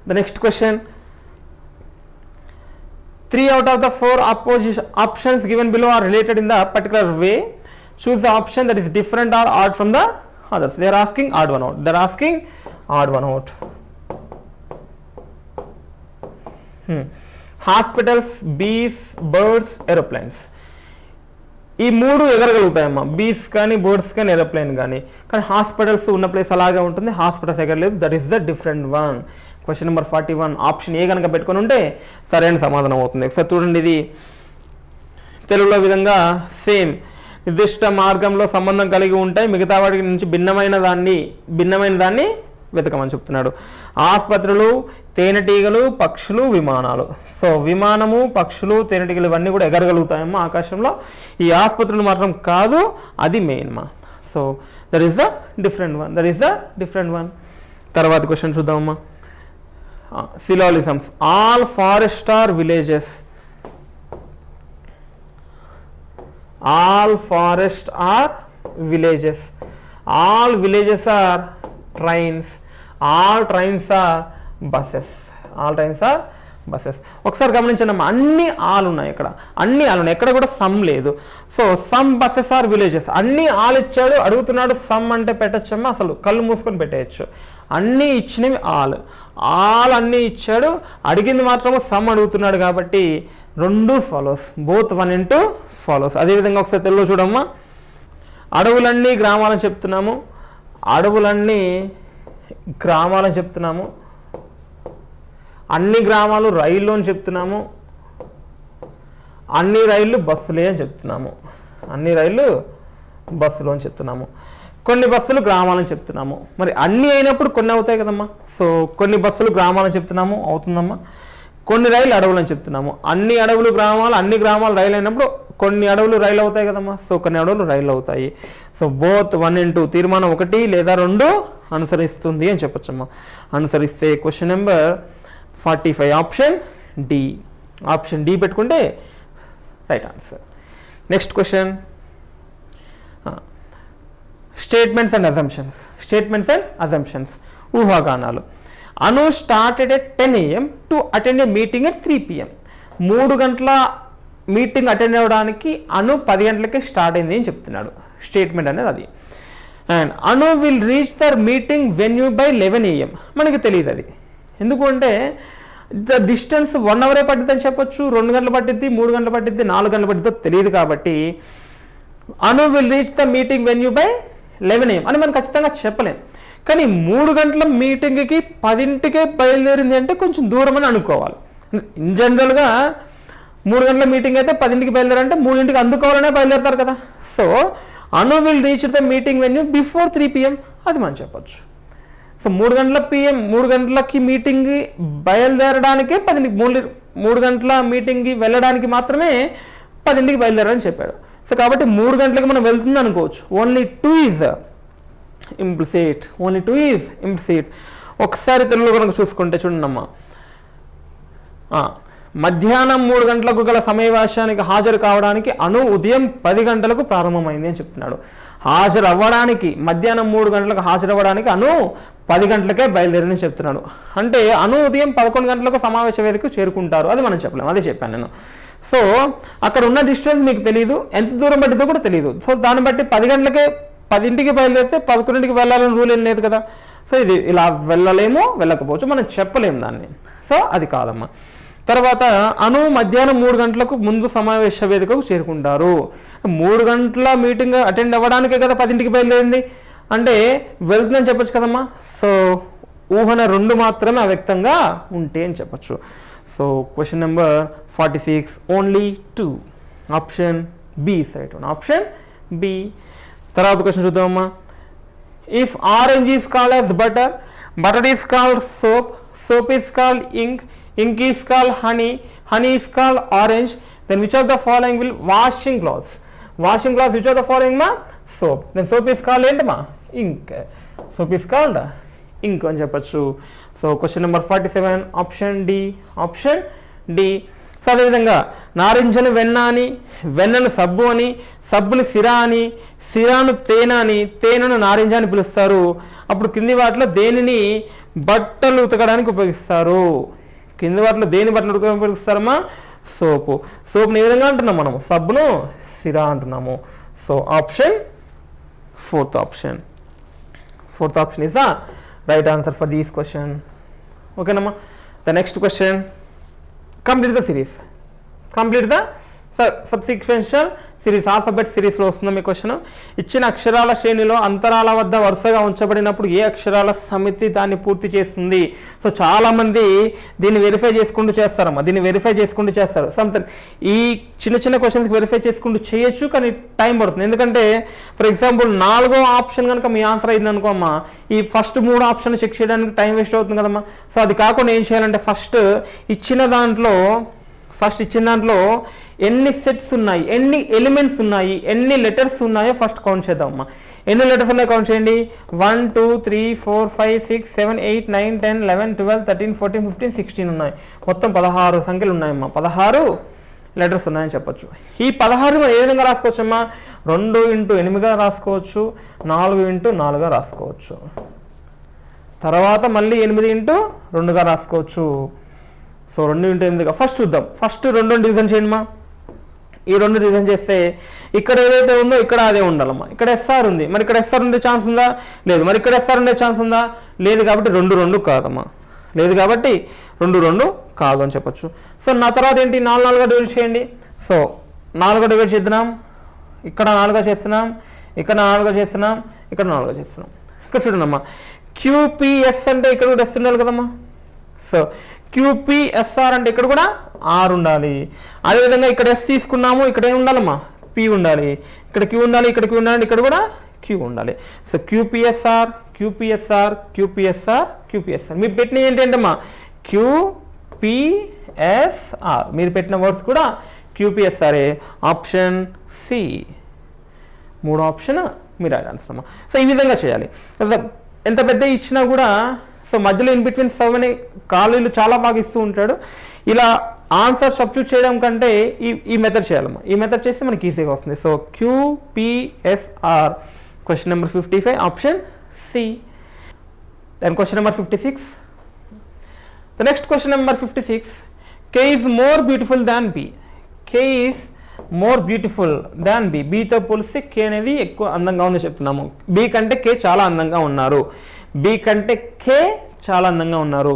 Speaker 1: The next question, 3 out of the 4 options given below are related in the particular way. Choose the option that is different or odd from the others. They are asking odd one out. Hospitals, bees, birds, aeroplanes. ఈ మూడు ఎగరగలుగుతాయమ్మా. బీస్ కానీ, birds కానీ, aeroplane కానీ. కానీ hospitals ఉన్న place అలాగే ఉంటుంది, హాస్పిటల్స్ ఎగరలేదు. That is the different one. Question number 41 option A కనుక పెట్టుకొని ఉంటే సరైన సమాధానం అవుతుంది. ఒకసారి చూడండి, ఇది తెలుగులో విధంగా సేమ్. నిర్దిష్ట మార్గంలో సంబంధం కలిగి ఉంటాయి, మిగతా వాటి నుంచి భిన్నమైన దాన్ని వెతకమని చెప్తున్నాడు. ఆసుపత్రులు, తేనెటీగలు, పక్షులు, విమానాలు. సో విమానము, పక్షులు, తేనెటీగలు ఇవన్నీ కూడా ఎగరగలుగుతాయమ్మా ఆకాశంలో. ఈ ఆసుపత్రులు మాత్రం కాదు, అది మెయిన్ మా. So that is the different one. తర్వాత క్వశ్చన్ చూద్దామమ్మా. Syllogisms. All forest are villages. All forest are villages. All villages are trains. All trains are buses. ఒకసారి గమనించండి అమ్మా, అన్ని ఆల్ ఉన్నాయి ఇక్కడ, ఎక్కడ కూడా సమ్ లేదు. So some buses are villages. అన్ని ఆల్ ఇచ్చాడు, అడుగుతున్నాడు సమ్ అంటే పెట్టచ్చమ్మా, అసలు కళ్ళు మూసుకొని పెట్టేయచ్చు. అన్నీ ఇచ్చినవి ఆల్ అన్నీ ఇచ్చాడు, అడిగింది మాత్రము సమ్ అడుగుతున్నాడు కాబట్టి రెండు ఫాలోస్, బోత్ 1 and 2 ఫాలోస్. అదేవిధంగా ఒకసారి తెలుగులో చూడమ్మా. అడవులన్నీ గ్రామాలని చెప్తున్నాము, అన్ని గ్రామాలు రైళ్ళు అని చెప్తున్నాము, అన్ని రైళ్ళు బస్సులే అని చెప్తున్నాము, కొన్ని బస్సులు గ్రామాలని చెప్తున్నాము. మరి అన్ని అయినప్పుడు కొన్ని అవుతాయి కదమ్మా. సో కొన్ని బస్సులు గ్రామాలని చెప్తున్నాము, అవుతుందమ్మా. కొన్ని రైళ్ళు అడవులని చెప్తున్నాము, అన్ని అడవులు గ్రామాలు, అన్ని గ్రామాలు రైలు అయినప్పుడు కొన్ని అడవులు రైలు అవుతాయి కదమ్మా. సో కొన్ని అడవులు రైళ్ళు అవుతాయి. సో బోత్ 1 and 2 తీర్మానం 1 లేదా 2 అనుసరిస్తుంది అని చెప్పొచ్చమ్మా. అనుసరిస్తే క్వశ్చన్ నెంబర్ 45 ఆప్షన్ డి పెట్టుకుంటే right answer. Next question, statements and assumptions. ఊహాగానాలు. Anu started at 10 AM to attend a meeting at 3 PM. 3 గంటల మీటింగ్ అటెండ్ అవ్వడానికి అను 10 గంటలకే స్టార్ట్ అయింది అని చెప్తున్నాడు. స్టేట్మెంట్ అనేది అది. And Anu will reach their meeting venue by 11 AM. మనకి తెలియదు అది ఎందుకంటే ద డిస్టెన్స్ 1 అవరే పట్టిద్ది అని చెప్పొచ్చు, 2 గంటలు పట్టిద్ది, 3 గంటలు పట్టిద్ది, 4 గంటలు పట్టిద్దో తెలియదు. కాబట్టి Anu will reach the meeting venue by 11 AM అని మనం ఖచ్చితంగా చెప్పలేం. కానీ 3 గంటల మీటింగ్కి 10కే బయలుదేరింది అంటే కొంచెం దూరం అని అనుకోవాలి. ఇన్ జనరల్గా 3 గంటల మీటింగ్ అయితే 10కి బయలుదేరంటే 3కి అందుకోవాలనే బయలుదేరుతారు కదా. So Anu will reach the meeting venue before 3 PM అది మనం చెప్పొచ్చు. సో 3 గంటలకి మీటింగ్ బయలుదేరడానికే 3 గంటల మీటింగ్కి వెళ్ళడానికి మాత్రమే 10కి బయలుదేరాలని చెప్పాడు. సో కాబట్టి 3 గంటలకి మనం వెళ్తుంది అనుకోవచ్చు. Only 2 is implicit. ఒకసారి తెలుగులో కనుక చూసుకుంటే చూడండమ్మా, మధ్యాహ్నం 3 గంటలకు గల సమావేశానికి హాజరు కావడానికి అను ఉదయం 10 గంటలకు ప్రారంభమైంది అని చెప్తున్నాడు. హాజరు అవ్వడానికి మధ్యాహ్నం 3 గంటలకు హాజరు అవ్వడానికి అను 10 గంటలకే బయలుదేరిందని చెప్తున్నాడు. అంటే అను ఉదయం 11 గంటలకు సమావేశ వేదికకు చేరుకుంటారు అది మనం చెప్పలేము, అదే చెప్పాను నేను. సో అక్కడ ఉన్న డిస్టెన్స్ మీకు తెలియదు, ఎంత దూరం పట్టిదో కూడా తెలియదు. సో దాన్ని బట్టి 10కి బయలుదేరితే 11కి వెళ్ళాలని రూల్ ఏం లేదు కదా. సో ఇది ఇలా వెళ్ళలేము, వెళ్ళకపోవచ్చు, మనం చెప్పలేము దాన్ని. సో అది కాదమ్మా. తర్వాత అను మధ్యాహ్నం 3 గంటలకు ముందు సమావేశ వేదికకు చేరుకుంటారు. 3 గంటల మీటింగ్ అటెండ్ అవ్వడానికే కదా 10కి బయలుదేరింది అంటే వెళ్తుందని చెప్పొచ్చు కదమ్మా. సో ఊహన 2 మాత్రమే అవ్యక్తంగా ఉంటే అని చెప్పచ్చు. So question number 46 only 2 option B site option B. తర్వాత క్వశ్చన్ చూద్దామమ్మా. If orange is called as butter, butter is called soap, soap is called ink, ink is called honey, honey is called orange, then which of the following will washing clothes which of the following ma soap, then soap is called ent ma ink, soap is called ink అని చెప్పచ్చు. So question number 47 option D. సో అదేవిధంగా నారింజను వెన్న అని, వెన్నను సబ్బు అని, సబ్బుని సిరా అని, సిరాను తేనె అని, తేనెను నారింజ అని పిలుస్తారు. అప్పుడు కింది వాటిలో దేనిని బట్టలు ఉతకడానికి ఉపయోగిస్తారు? కింది వాటిలో దేని బట్టలు ఉపయోగిస్తారమ్మా? సోపు. సోపుని ఏ విధంగా అంటున్నాం మనం? సబ్బును సిరా అంటున్నాము. So option fourth option is the right answer for these question. ఓకేనమ్మా. The next question, complete the series, complete the subsequential series, alphabet సిరీస్లో వస్తుంది మీ క్వశ్చన్. ఇచ్చిన అక్షరాల శ్రేణిలో అంతరాల వద్ద వరుసగా ఉంచబడినప్పుడు ఏ అక్షరాల సమితి దాన్ని పూర్తి చేస్తుంది? సో చాలామంది దీన్ని వెరిఫై చేసుకుంటూ చేస్తారమ్మా, చేస్తారు. సంథింగ్ ఈ చిన్న క్వశ్చన్స్కి వెరిఫై చేసుకుంటూ చేయొచ్చు, కానీ టైం పడుతుంది. ఎందుకంటే ఫర్ ఎగ్జాంపుల్ 4వ ఆప్షన్ కనుక మీ ఆన్సర్ అయింది అనుకో అమ్మా, ఈ ఫస్ట్ 3 ఆప్షన్ చెక్ చేయడానికి టైం వేస్ట్ అవుతుంది కదమ్మా. సో అది కాకుండా ఏం చేయాలంటే ఫస్ట్ ఇచ్చిన దాంట్లో ఎన్ని సెట్స్ ఉన్నాయి, ఎన్ని ఎలిమెంట్స్ ఉన్నాయి, ఎన్ని లెటర్స్ ఉన్నాయో ఫస్ట్ కౌంట్ చేద్దామమ్మా. ఎన్ని లెటర్స్ ఉన్నాయో కౌంట్ చేయండి. 1 2 3 4 5 6 7 8 9 10 11 12 13 14 15 16 ఉన్నాయి. మొత్తం 16 సంఖ్యలు ఉన్నాయమ్మా. 16 లెటర్స్ ఉన్నాయని చెప్పొచ్చు. ఈ 16 మనం ఏ విధంగా రాసుకోవచ్చమ్మా? 2 × 8గా రాసుకోవచ్చు, 4 × 4గా రాసుకోవచ్చు, తర్వాత మళ్ళీ 8 × 2గా రాసుకోవచ్చు. సో 2 × 8గా ఫస్ట్ చూద్దాం. ఫస్ట్ 2 డివిజన్ చేయండి మా. ఈ 2 డివిజన్ చేస్తే ఇక్కడ ఏదైతే ఉందో ఇక్కడ అదే ఉండాలమ్మా. ఇక్కడ ఎస్ఆర్ ఉంది, మరి ఇక్కడ ఎస్ఆర్ ఉండే ఛాన్స్ ఉందా? లేదు. మరి ఇక్కడ ఎస్ఆర్ ఉండే ఛాన్స్ ఉందా? లేదు. కాబట్టి 2 2 కాదమ్మా. లేదు కాబట్టి 2 2 కాదు అని చెప్పొచ్చు. సో నా తర్వాత ఏంటి? 4 4గా డివైడ్ చేయండి. సో 4గా డివైడ్ చేద్దాం. ఇక్కడ 4గా చేస్తున్నాం, ఇక్కడ 4గా చేస్తున్నాం, ఇక్కడ 4గా చేస్తున్నాం. ఇక్కడ చూడండమ్మా, క్యూపీఎస్ అంటే ఇక్కడ కూడా ఎస్ ఉండాలి కదమ్మా. సో క్యూపీఎస్ఆర్ అంటే ఇక్కడ కూడా ఆర్ ఉండాలి. అదేవిధంగా ఇక్కడ ఎస్ తీసుకున్నాము, ఇక్కడ ఏం ఉండాలమ్మా? పి ఉండాలి. ఇక్కడ క్యూ ఉండాలి, ఇక్కడ క్యూ ఉండాలి, ఇక్కడ కూడా క్యూ ఉండాలి. సో క్యూపీఎస్ఆర్ మీరు పెట్టిన ఏంటంటమ్మా? క్యూపీఎస్ఆర్. మీరు పెట్టిన వర్డ్స్ కూడా క్యూపీఎస్ఆర్ఏ. ఆప్షన్ సి 3 ఆప్షన్ మీరు ఆన్సర్ అమ్మా. సో ఈ విధంగా చేయాలి. ఎంత పెద్ద ఇచ్చినా కూడా సో మధ్యలో ఇన్ బిట్వీన్ సమ్ ఖాళీలు చాలా బాగా ఇస్తూ ఉంటాడు. ఇలా ఆన్సర్ సబ్స్టిట్యూట్ చేయడం కంటే ఈ మెథడ్ చేయాలమ్మా. ఈ మెథడ్ చేస్తే మనకి ఈజీగా వస్తుంది. So QPSR question number 55 option C. Then question number 56 the next question number 56. K is more beautiful than B. K is more beautiful than B. బీతో పోలిస్తే కే అనేది ఎక్కువ అందంగా ఉందని చెప్తున్నాము. బి కంటే కే చాలా అందంగా ఉన్నారు. బి కంటే కే చాలా అందంగా ఉన్నారు.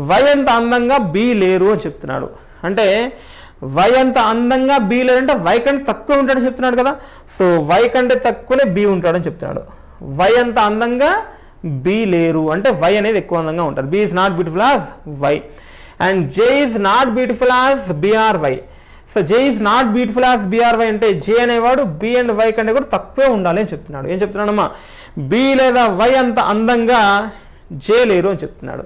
Speaker 1: వై అంత అందంగా బి లేరు అని చెప్తున్నాడు. అంటే వై అంత అందంగా బి లేరంటే వై కంటే తక్కువ ఉంటాడని చెప్తున్నాడు కదా. సో వై కంటే తక్కువనే బి ఉంటాడని చెప్తున్నాడు. వై అంత అందంగా బి లేరు అంటే వై అనేది ఎక్కువ అందంగా ఉంటారు. B is not beautiful as Y and J is not beautiful as BRY. So J is not beautiful as BRY అంటే జే అనేవాడు బి అండ్ వై కంటే కూడా తక్కువే ఉండాలి అని చెప్తున్నాడు. ఏం చెప్తున్నాడమ్మా? బి లేదా వై అంత అందంగా జే లేరు అని చెప్తున్నాడు.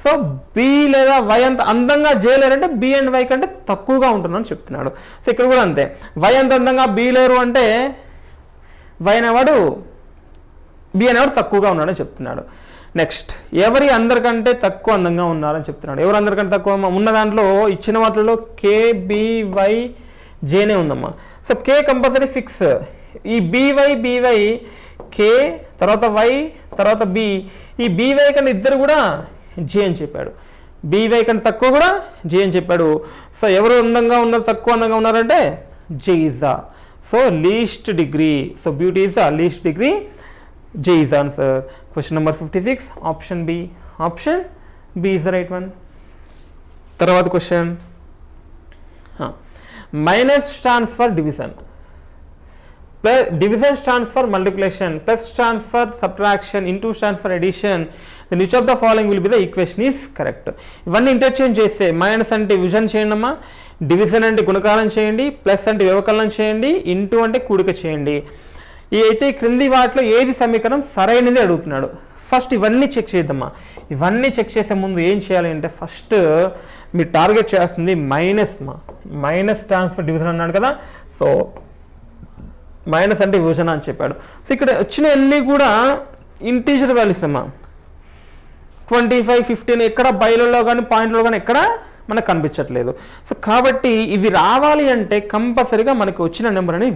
Speaker 1: సో బి లేదా వై అంత అందంగా జే లేరంటే బి అండ్ వై కంటే తక్కువగా ఉంటుందని చెప్తున్నాడు. సో ఇక్కడ కూడా అంతే, వై అంత అందంగా బి లేరు అంటే వై అనేవాడు బి అనేవాడు తక్కువగా ఉన్నాడని చెప్తున్నాడు. నెక్స్ట్, ఎవరి అందరికంటే తక్కువ అందంగా ఉన్నారని చెప్తున్నాడు. ఎవరు అందరికంటే తక్కువ ఉన్న దాంట్లో ఇచ్చిన వాటిలో కే బి వై జేనే ఉందమ్మా. సో కే కంపల్సరీ ఫిక్స్. ఈ బీవై కే తర్వాత వై తర్వాత బి. ఈ బీవై కంటే ఇద్దరు కూడా జే అని చెప్పాడు. బీవై కంటే తక్కువ కూడా జే అని చెప్పాడు. సో ఎవరు అందంగా ఉన్నారు, తక్కువ అందంగా ఉన్నారంటే J is the so least degree. So beauty is the least degree. J is the answer. Question number 56, option B. Option B is the right one. తర్వాత question, minus stands for division, division stands for multiplication, plus stands for subtraction, into stands for addition. Then which of the following will be the equation is correct. ఇవన్నీ interchange చేస్తే minus అంటే division చేయండి అమ్మా, division అంటే గుణకారం చేయండి, plus అంటే వ్యవకలనం చేయండి, ఇంటూ అంటే కూడిక చేయండి. ఈ అయితే క్రింది వాటిలో ఏది సమీకరణం సరైనది అడుగుతున్నాడు. ఫస్ట్ ఇవన్నీ చెక్ చేద్దామా. ఇవన్నీ చెక్ చేసే ముందు ఏం చేయాలి అంటే ఫస్ట్ మీరు టార్గెట్ చేస్తుంది మైనస్ మా. మైనస్ ట్రాన్స్ఫర్ డివిజన్ అన్నాడు కదా. సో మైనస్ అంటే విభజన అని చెప్పాడు. సో ఇక్కడ వచ్చిన అన్నీ కూడా ఇంటీజర్ వాల్యూస్ అమ్మా. 25, 15 ఎక్కడ బైలలో కానీ పాయింట్లో కానీ ఎక్కడ మనకు కనిపించట్లేదు. సో కాబట్టి ఇవి రావాలి అంటే కంపల్సరీగా మనకి వచ్చిన నెంబర్ అనేది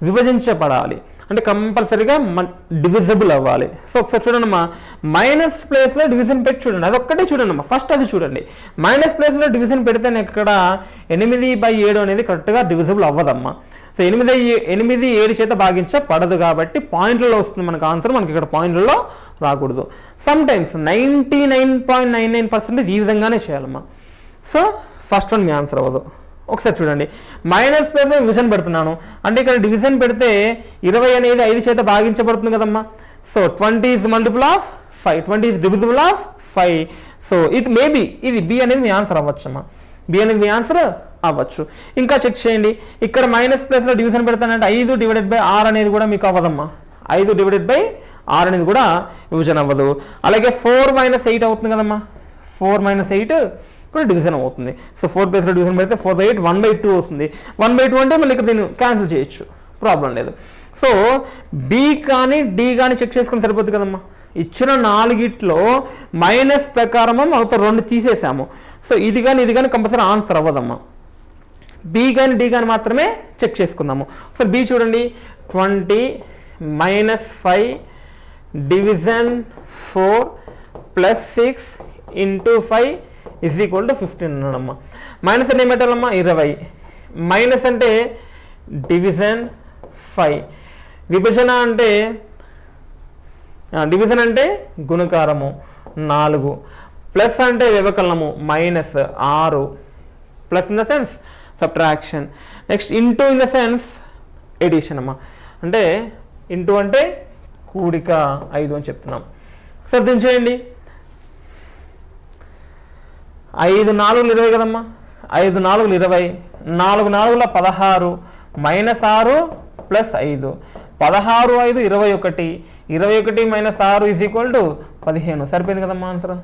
Speaker 1: విభజించబడాలి అంటే కంపల్సరీగా డివిజిబుల్ అవ్వాలి. సో ఒకసారి చూడండి అమ్మా, మైనస్ ప్లేస్లో డివిజన్ పెట్టి చూడండి. అదొక్కటే చూడండి అమ్మా, ఫస్ట్ అది చూడండి. మైనస్ ప్లేస్లో డివిజన్ పెడితే ఇక్కడ 8/7 అనేది కరెక్ట్గా డివిజిబుల్ అవ్వదమ్మా. సో 8 7 చేత భాగించబడదు కాబట్టి పాయింట్లలో వస్తుంది మనకు ఆన్సర్. మనకి ఇక్కడ పాయింట్లలో రాకూడదు. సమ్ టైమ్స్ 99.99% ఈ విధంగానే చేయాలమ్మా. సో ఫస్ట్ వన్ మీ ఆన్సర్ అవ్వదు. ఒకసారి చూడండి, మైనస్ ప్లేస్లో డివిజన్ పెడుతున్నాను అంటే ఇక్కడ డివిజన్ పెడితే 20 అనేది 5 చేత భాగించబడుతుంది కదమ్మా. So 20 is multiple of 5, 20 is divisible of 5. So it maybe ఇది బి అనేది మీ ఆన్సర్ అవ్వచ్చమ్మా. బి అనేది మీ ఆన్సర్ అవ్వచ్చు. ఇంకా చెక్ చేయండి, ఇక్కడ మైనస్ ప్లేస్లో డివిజన్ పెడతానంటే 5/6 అనేది కూడా మీకు అవ్వదమ్మా. 5/6 అనేది కూడా విభజన అవ్వదు. అలాగే 4 - 8 అవుతుంది కదమ్మా. 4 - 8 కూడా డివిజన్ అవుతుంది. సో 4 ప్లేస్లో డివిజన్ పెడితే 4/8 1/2 వస్తుంది. 1/2 అంటే మళ్ళీ ఇక్కడ దీన్ని క్యాన్సిల్ చేయొచ్చు, ప్రాబ్లం లేదు. సో బి కానీ డి కానీ చెక్ చేసుకుని సరిపోతుంది కదమ్మా. ఇచ్చిన 4 మైనస్ ప్రకారం అవతల 2 తీసేసాము. సో ఇది కానీ కంపల్సరీ ఆన్సర్ అవ్వదమ్మా. బి కానీ డి కానీ మాత్రమే చెక్ చేసుకుందాము. ఒకసారి బి చూడండి, 20 - 5 డివిజన్ 4 + 6 × 5 = 15 అన్నాడమ్మా. మైనస్ అంటే ఏమిటమ్మా? 20. మైనస్ అంటే డివిజన్ 5, విభజన అంటే డివిజన్ అంటే గుణకారము 4, ప్లస్ అంటే వ్యవకలనము -6, plus in the sense subtraction. Next into in the sense addition అమ్మా. అంటే ఇంటూ అంటే కూడిక 5 అని చెప్తున్నాం. సార్ దీన్ని చేయండి. 5 × 4 = 20 కదమ్మా. 5 × 4 = 20, 4 × 4 = 16, -6 + 5, 16, 5 21, 21 - 6 = 15. సరిపోయింది కదమ్మా ఆన్సర్.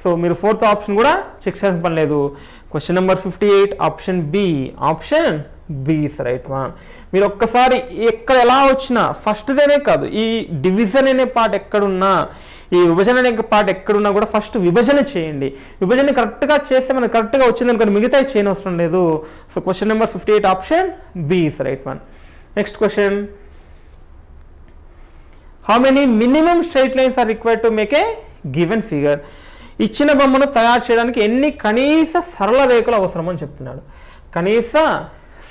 Speaker 1: సో మీరు 4th ఆప్షన్ కూడా చెక్ చేసిన పని లేదు. Question number 58, option B. Option B is right one. మీరు ఒక్కసారి ఎక్కడ ఎలా వచ్చినా ఫస్ట్దేనే కాదు, ఈ డివిజన్ అనే పార్ట్ ఎక్కడున్నా, ఈ విభజన అనే పార్ట్ ఎక్కడున్నా కూడా ఫస్ట్ విభజన చేయండి. విభజన కరెక్ట్గా చేస్తే మనకు కరెక్ట్గా వచ్చింది అనుకోండి, మిగతా చేయని అవసరం లేదు. So question number 58, option B is right one. Next question, how many minimum straight lines are required to make a given figure. ఇచ్చిన బొమ్మను తయారు చేయడానికి ఎన్ని కనీస సరళ రేఖలు అవసరం అని చెప్తున్నాడు. కనీస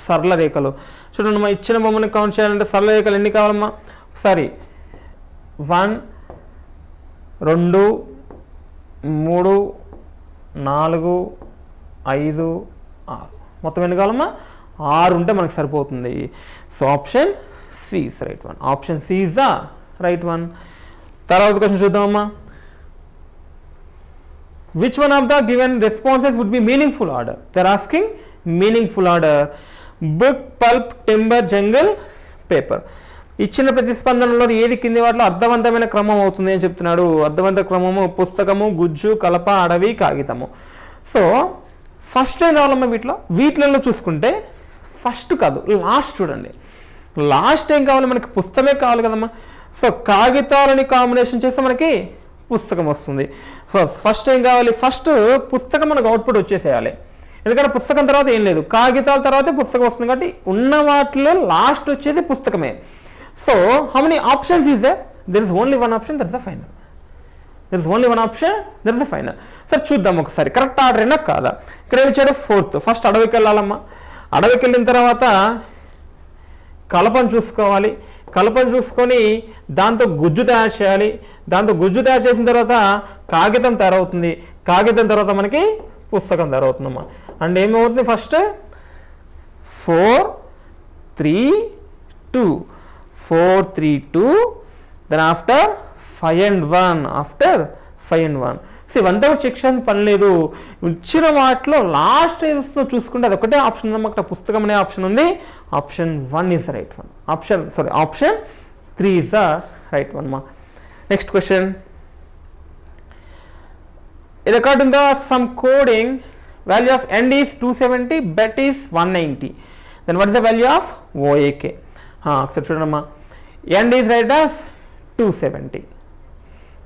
Speaker 1: సరళ రేఖలు చూడండి, ఇచ్చిన బొమ్మను కౌంట్ చేయాలంటే సరళ రేఖలు ఎన్ని కావాలమ్మా? ఒకసారి 1 2 3 4 5 6 మొత్తం ఎన్ని కావాలమ్మా? 6 ఉంటే మనకు సరిపోతుంది. So option C is right one. Option C is the right one. తర్వాత క్వశ్చన్ చూద్దామమ్మా. Which one of the given responses would be meaningful order? They are asking meaningful order. Book, pulp, timber, jungle, paper. ఇచ్చిన ప్రతిస్పందనలో ఏది కింది వాటిలో అర్థవంతమైన క్రమం అవుతుంది అని చెప్తున్నాడు. అర్థవంత క్రమము పుస్తకము, గుజ్జు, కలప, అడవి, కాగితము. సో ఫస్ట్ ఏం రావాలమ్మా వీటిలలో చూసుకుంటే ఫస్ట్ కాదు లాస్ట్ చూడండి. లాస్ట్ ఏం కావాలి మనకి? పుస్తకమే కావాలి కదమ్మా. సో కాగితాలని కాంబినేషన్ చేస్తే మనకి పుస్తకం వస్తుంది. సో ఫస్ట్ ఏం కావాలి? ఫస్ట్ పుస్తకం మనకు అవుట్పుట్ వచ్చేసేయాలి. ఎందుకంటే పుస్తకం తర్వాత ఏం లేదు, కాగితాల తర్వాతే పుస్తకం వస్తుంది. కాబట్టి ఉన్న వాటిలో లాస్ట్ వచ్చేది పుస్తకమే. So how many options is there? There is only one option, that is the final. There is only one option, that is the final. సరే చూద్దాం ఒకసారి కరెక్ట్ ఆర్డర్ అయినా కాదా. ఇక్కడ ఏమి ఇచ్చాడు? 4th. ఫస్ట్ అడవికి వెళ్ళాలమ్మా. అడవికి వెళ్ళిన తర్వాత కలపను చూసుకోవాలి. కలపను చూసుకొని దాంతో గుజ్జు తయారు చేయాలి. దాంతో గుజ్జు తయారు చేసిన తర్వాత కాగితం తయారవుతుంది. కాగితం తర్వాత మనకి పుస్తకం తయారవుతుందమ్మా. అండ్ ఏమవుతుంది? First 4 3 2 4 3 2 then after 5 and 1 after 5 and 1. సో ఇవంతా కూడా చెక్ చేయాల్సిన పని లేదు. ఇచ్చిన వాటిలో లాస్ట్ ఏజ్లో చూసుకుంటే అది ఒకటే ఆప్షన్ ఉందమ్మా. అక్కడ పుస్తకం అనే ఆప్షన్ ఉంది. Option 1 is right one. Option 3 is the right one మా. Next question. According to some coding, value of end is 270, bet is 190. Then what is the value of OAK? ఒకసారి చూడమ్మా. end is right as 270.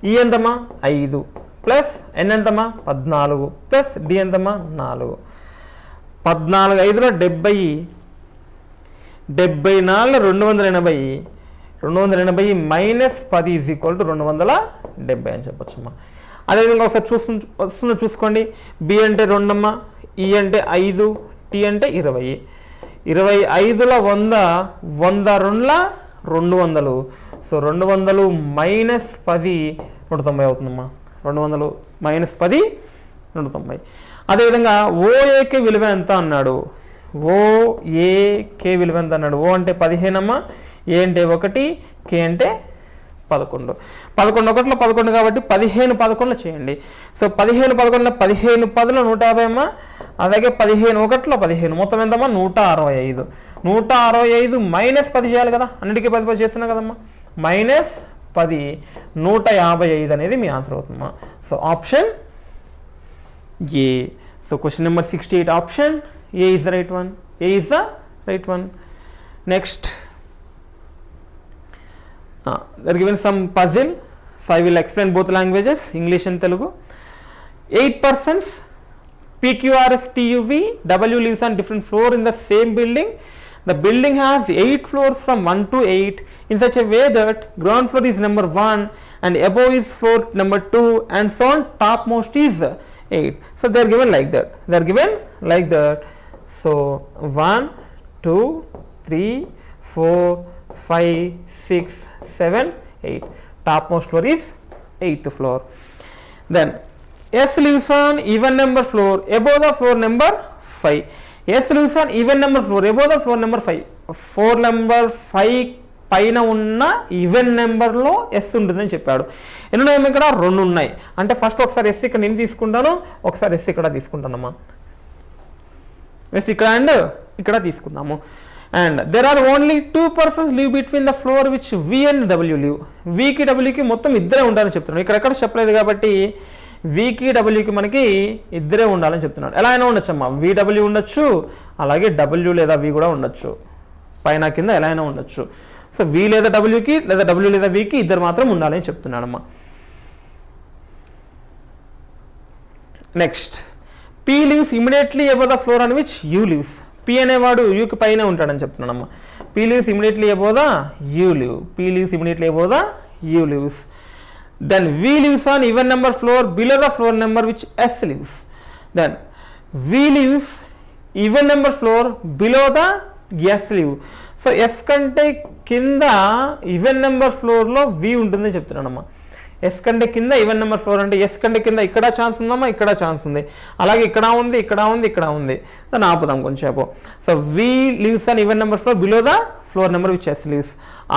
Speaker 1: E ఎంతమ్మా? 5 plus n ఎంతమ్మా? 14 plus d ఎంతమ్మా? 4. 14 5లో 70, 74 280, 280 minus 10 is equal to 270 అని చెప్పొచ్చమ్మా. అదేవిధంగా ఒకసారి వస్తుందో చూసుకోండి. బి అంటే 2 అమ్మా, ఈ అంటే 5, టీ అంటే 20. 25లో 100, 100 2ల 200. సో 200 మైనస్ 10 190 అవుతుందమ్మా. 200 మైనస్ 10 190. అదేవిధంగా ఓఏకే విలువ ఎంత అన్నాడు? ఓఏకే విలువ ఎంత అన్నాడు? ఓ అంటే 15 అమ్మా, ఏ అంటే 1, కే అంటే 11. 11 1లో 11 కాబట్టి 15 11లో చేయండి. సో 15 11లో 15 10లో 150 అమ్మా. అలాగే 15 1లో 15 మొత్తం ఎంతమ్మా? 165. 165 మైనస్ 10 చేయాలి కదా, అన్నిటికీ 10 చేస్తున్నా కదమ్మా. మైనస్ 10 155 అనేది మీ ఆన్సర్ అవుతుందమ్మా. So option A. So question number 68 option A is the right one. A is the right one. Next. They are given some puzzle, so I will explain both languages, English and Telugu. 8 persons, PQRS TUV, W lives on different floor in the same building. The building has 8 floors from 1 to 8 in such a way that ground floor is number 1 and above is floor number 2 and so on, topmost is 8. So they are given like that. They are given like that. So 1 2 3 4 5 6 7 8. Topmost floor is 8th floor. Then S lives on even number floor above the floor number 5. S lives on even number floor above the floor number 5. 4 number 5 పైన ఉన్న even నెంబర్లో yes ఉంటుందని చెప్పాడు. ఎన్ని ఉన్నాయి ఇక్కడ? 2 ఉన్నాయి. అంటే ఫస్ట్ ఒకసారి ఎస్ ఇక్కడ నేను తీసుకుంటాను, ఒకసారి ఎస్ ఇక్కడ తీసుకుంటానమ్మా. ఎస్ ఇక్కడ అండ్ ఇక్కడ తీసుకుందాము. And there are only 2 persons live between the floor which V and W live. V కి W కి మొత్తం ఇద్దరే ఉండాలని చెప్తున్నాడు. ఇక్కడ ఎక్కడ చెప్పలేదు కాబట్టి V కి W కి మనకి ఇద్దరే ఉండాలని చెప్తున్నాడు. ఎలా అయినా ఉండొచ్చమ్మా. VW ఉండొచ్చు, అలాగే W లేదా V కూడా ఉండొచ్చు. పైన కింద ఎలా అయినా ఉండొచ్చు. సో V లేదా W కి లేదా W లేదా V కి ఇద్దరు మాత్రం ఉండాలని చెప్తున్నాడమ్మా. Next. P lives immediately above the floor on which U lives. P అనేవాడు యూకి పైన ఉంటాడని చెప్తున్నాడమ్మా. P lives immediately above the U live. P lives immediately above the U lives. Then V lives on even number floor below the floor number which S lives. Then V lives even number floor below the S live. So S కంటే కింద even number ఫ్లోర్లో వి ఉంటుందని చెప్తున్నానమ్మా. Yes కంటే కింద even number floor అంటే yes కంటే కింద ఇక్కడ ఛాన్స్ ఉందమ్మా, ఇక్కడ ఛాన్స్ ఉంది, అలాగే ఇక్కడ ఉంది, ఇక్కడ ఉంది, ఇక్కడ ఉంది. దాన్ని ఆపుదాం కొంచెంసేపు. So we lives on even number floor below the floor number which S lives.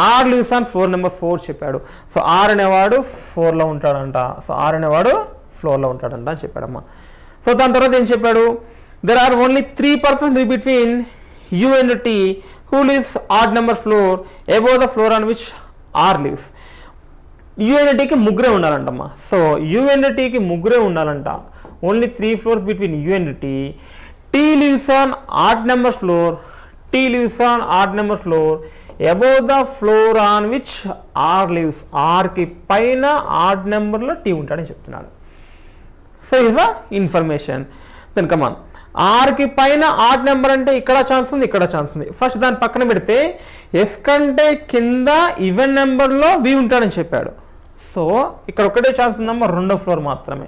Speaker 1: R lives on floor number 4 చెప్పాడు. సో ఆర్ అనేవాడు 4లో ఉంటాడంట. సో ఆర్ అనేవాడు ఫ్లోర్లో ఉంటాడంట అని చెప్పాడమ్మా. సో దాని తర్వాత ఏం చెప్పాడు, there are only 3 persons between U and T who lives odd number floor above the floor on which R lives. U and T కి ముగ్గురే ఉండాలంటమ్మా. సో U and T కి ముగ్గురే ఉండాలంట. Only 3 floors between U and T. T lives on odd number floor. T lives on odd number floor above the floor on which R lives. R కి పైన odd numberలో T ఉంటాడని చెప్తున్నాడు. So is a information. Then come on, ఆర్కి పైన odd number అంటే ఇక్కడ chance ఉంది, ఇక్కడ ఛాన్స్ ఉంది. ఫస్ట్ దాని పక్కన పెడితే ఎస్ కంటే కింద ఈవెన్ నెంబర్లో వి ఉంటాడని చెప్పాడు. సో ఇక్కడ ఒకటే ఛాన్స్ ఉందమ్మా, 2వ ఫ్లోర్ మాత్రమే.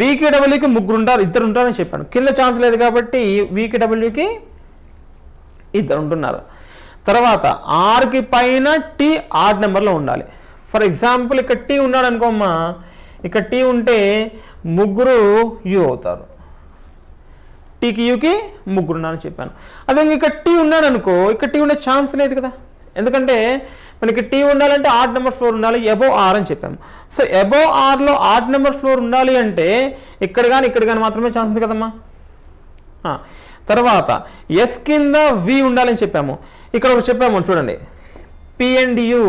Speaker 1: వీకి డబ్ల్యూకి ముగ్గురు ఉంటారు, 2 ఉంటారని చెప్పాడు. కింద ఛాన్స్ లేదు కాబట్టి వీకి డబ్ల్యూకి 2 ఉంటున్నారు. తర్వాత ఆర్కి పైన టీ ఆడ్ నెంబర్లో ఉండాలి. ఫర్ ఎగ్జాంపుల్ ఇక్కడ టీ ఉన్నాడు అనుకోమ్మా, ఇక్కడ టీ ఉంటే ముగ్గురు యూ అవుతారు. టీకి యూకి ముగ్గురు ఉన్నారని చెప్పాను. అదే ఇక్కడ టీ ఉన్నాడు అనుకో, ఇక్కడ టీ ఉండే ఛాన్స్ లేదు కదా, ఎందుకంటే మనకి టీ ఉండాలంటే ఆడ్ నెంబర్ ఫ్లోర్ ఉండాలి, అబోవ్ ఆర్ అని చెప్పాము. సో అబోవ్ ఆర్లో ఆడ్ నెంబర్ ఫ్లోర్ ఉండాలి అంటే ఇక్కడ కానీ మాత్రమే ఛాన్స్ ఉంది కదమ్మా. తర్వాత ఎస్ కింద వి ఉండాలని చెప్పాము. ఇక్కడ ఒకటి చెప్పాము చూడండి, P and you.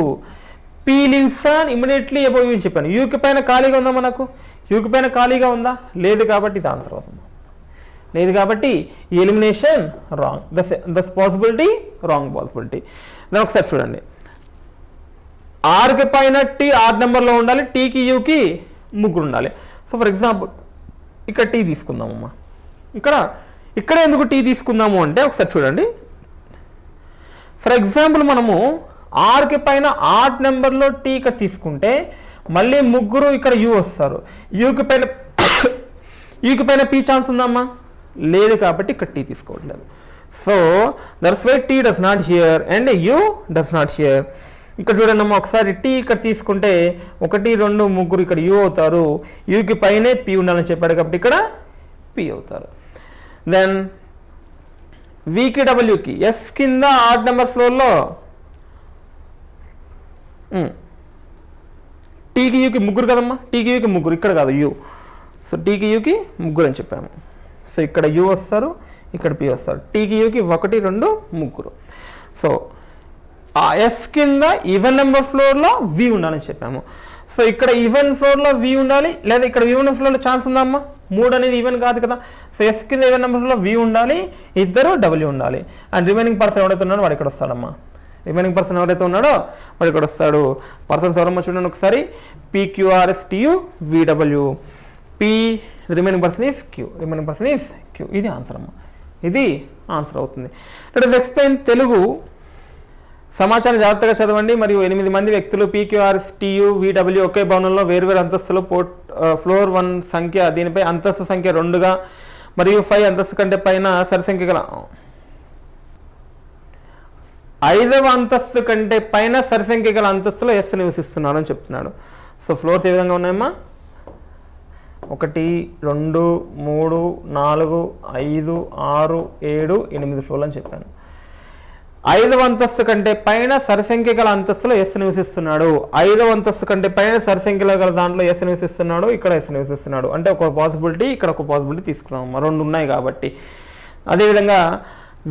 Speaker 1: P leaves on immediately above you అని చెప్పాను. యూకి పైన ఖాళీగా ఉందా మనకు? యూకి పైన ఖాళీగా ఉందా? లేదు కాబట్టి ఇది ఆన్సర్ అవుతుంది. లేదు కాబట్టి ఎలిమినేషన్ రాంగ్. దస్ పాసిబిలిటీ రాంగ్ పాసిబిలిటీ. దాని ఒకసారి చూడండి, ఆర్కి పైన టీ ఆడ్ నెంబర్లో ఉండాలి, టీకి యూకి ముగ్గురు ఉండాలి. సో ఫర్ ఎగ్జాంపుల్ ఇక్కడ టీ తీసుకుందామమ్మా. ఇక్కడ ఎందుకు టీ తీసుకుందాము అంటే ఒకసారి చూడండి. ఫర్ ఎగ్జాంపుల్ మనము ఆర్కి పైన ఆడ్ నెంబర్లో టీ ఇక్కడ తీసుకుంటే మళ్ళీ ముగ్గురు ఇక్కడ యూ వస్తారు. యూకి పైన పీ ఛాన్స్ ఉందమ్మా? లేదు కాబట్టి ఇక్కడ టీ తీసుకోవట్లేదు. So that's why T does not here and U does not here. ఇక్కడ చూడండి అమ్మా, ఒకసారి టీ ఇక్కడ తీసుకుంటే 1, 2, 3 ఇక్కడ యూ అవుతారు. యూకి పైనే పీ ఉండాలని చెప్పాడు కాబట్టి ఇక్కడ పీ అవుతారు. దెన్ వీకి డబ్ల్యూకి ఎస్ కింద ఆడ్ నెంబర్ ఫ్లోర్లో టీకి యూకి ముగ్గురు కదమ్మా, టీకి యూకి ముగ్గురు, ఇక్కడ కాదు యూ. సో టీకి యూకి ముగ్గురు అని చెప్పాము. సో ఇక్కడ యూ వస్తారు, ఇక్కడ పి వస్తారు. టీకి యూకి 1, 2, 3. సో ఆ ఎస్ కింద ఈవెన్ నెంబర్ ఫ్లోర్లో వి ఉండాలని చెప్పాము. సో ఇక్కడ ఈవెన్ ఫ్లోర్లో వి ఉండాలి, లేదా ఇక్కడ ఈవెన్ ఫ్లోర్లో ఛాన్స్ ఉందమ్మా? 3 అనేది ఈవెన్ కాదు కదా. సో ఎస్ కింద ఈవెన్ నెంబర్ ఫ్లోర్లో వి ఉండాలి, 2 డబ్ల్యూ ఉండాలి. అండ్ రిమైనింగ్ పర్సన్ ఎవరైతే ఉన్నాడో వాడు ఇక్కడ వస్తాడమ్మా. రిమైనింగ్ పర్సన్ ఎవరైతే ఉన్నాడో వాడు ఇక్కడ వస్తాడు. పర్సన్స్ ఎవరమ్మా చూడండి ఒకసారి, PQRSTU VW. P remaining person is queue, remaining person is queue. ఇది ఆన్సర్ అమ్మా, ఇది ఆన్సర్ అవుతుంది. Let us explain Telugu. సమాచారం జాగ్రత్తగా చదవండి. మరియు 8 మంది వ్యక్తులు PQRSTU VW ఒకే భవనంలో వేర్వేరు అంతస్తులో ఫ్లోర్ 1 సంఖ్య, దీనిపై అంతస్తు సంఖ్య 2గా మరియు 5 అంతస్తు కంటే పైన సరిసంఖ్య గల 5వ అంతస్తు కంటే పైన సరిసంఖ్య గల అంతస్తులో ఎస్ నివసిస్తున్నారు అని చెప్తున్నాడు. సో ఫ్లోర్స్ ఏ విధంగా ఉన్నాయమ్మా? 1, 2, 3, 4, 5, 6, 7, 8 ఫ్లోర్లు అని చెప్పాను. 5వ అంతస్తు కంటే పైన సరిసంఖ్య గల అంతస్తులో ఎస్ నివసిస్తున్నాడు. 5వ అంతస్తు కంటే పైన సరిసంఖ్యలో గల దాంట్లో ఎస్ నివసిస్తున్నాడు, ఇక్కడ ఎస్ నివసిస్తున్నాడు. అంటే ఒక పాసిబిలిటీ, ఇక్కడ ఒక పాసిబిలిటీ తీసుకున్నాం, 2 ఉన్నాయి కాబట్టి. అదేవిధంగా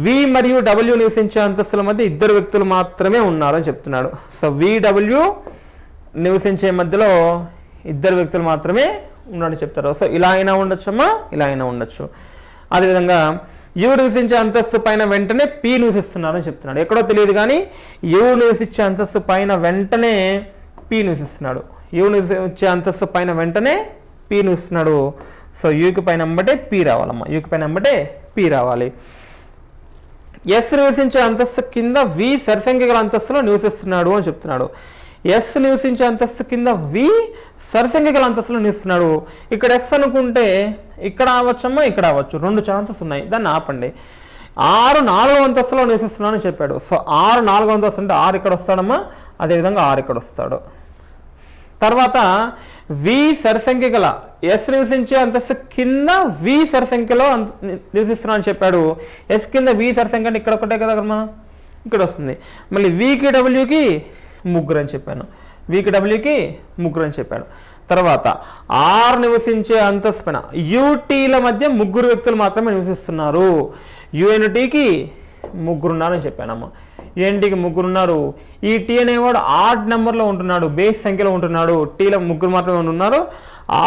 Speaker 1: వి మరియు డబ్ల్యూ నివసించే అంతస్తుల మధ్య 2 వ్యక్తులు మాత్రమే ఉన్నారని చెప్తున్నాడు. సో VW నివసించే మధ్యలో 2 వ్యక్తులు మాత్రమే ఉన్నాడని చెప్తారు. సో ఇలా అయినా ఉండొచ్చమ్మా, ఇలా అయినా ఉండొచ్చు. అదేవిధంగా యూ నివసించే అంతస్తు పైన వెంటనే పి నివసిస్తున్నారని చెప్తున్నాడు. ఎక్కడో తెలియదు కానీ యూ నివసించే అంతస్తు పైన వెంటనే పి నివసిస్తున్నాడు. యూ నివసించే అంతస్తు పైన వెంటనే పి నివసిస్తున్నాడు. సో యూకి పైన వెంబటే పి రావాలమ్మా, యూకి పైన వెంబటే పి రావాలి. ఎస్ నివసించే అంతస్తు కింద వి సరిసంఖ్య గల అంతస్తులో నివసిస్తున్నాడు అని చెప్తున్నాడు. ఎస్ నివసించే అంతస్తు కింద వి సరిసంఖ్యకల అంతస్తులో నిలుస్తున్నాడు. ఇక్కడ ఎస్ అనుకుంటే ఇక్కడ అవ్వచ్చమ్మా, ఇక్కడ అవ్వచ్చు, 2 ఛాన్సెస్ ఉన్నాయి. దాన్ని ఆపండి. 6 4వ అంతస్తులో నివసిస్తున్నాను అని చెప్పాడు. సో 6 4వ అంతస్తు అంటే 6 ఇక్కడ వస్తాడమ్మా, అదేవిధంగా 6 ఇక్కడ వస్తాడు. తర్వాత వి సరిసంఖ్యకల ఎస్ నివసించే అంతస్తు కింద వి సరిసంఖ్యలో నివసిస్తున్నాను అని చెప్పాడు. ఎస్ కింద వి సరిసంఖ్య అంటే ఇక్కడ ఒకటే కదా అమ్మా, ఇక్కడ వస్తుంది. మళ్ళీ వికి డబ్ల్యూకి 3 అని చెప్పాను, వికి డబ్ల్యూకి 3 అని చెప్పాడు. తర్వాత ఆర్ నివసించే అంతస్తు పైన యూటీల మధ్య 3 వ్యక్తులు మాత్రమే నివసిస్తున్నారు. యుఎన్టీకి 3 ఉన్నారని చెప్పానమ్మా. యుఎన్టీకి 3 ఉన్నారు. ఈ టీ అనేవాడు ఆడ్ నెంబర్లో ఉంటున్నాడు, బేస్ సంఖ్యలో ఉంటున్నాడు. టీలో 3 మాత్రమే ఉన్నారు.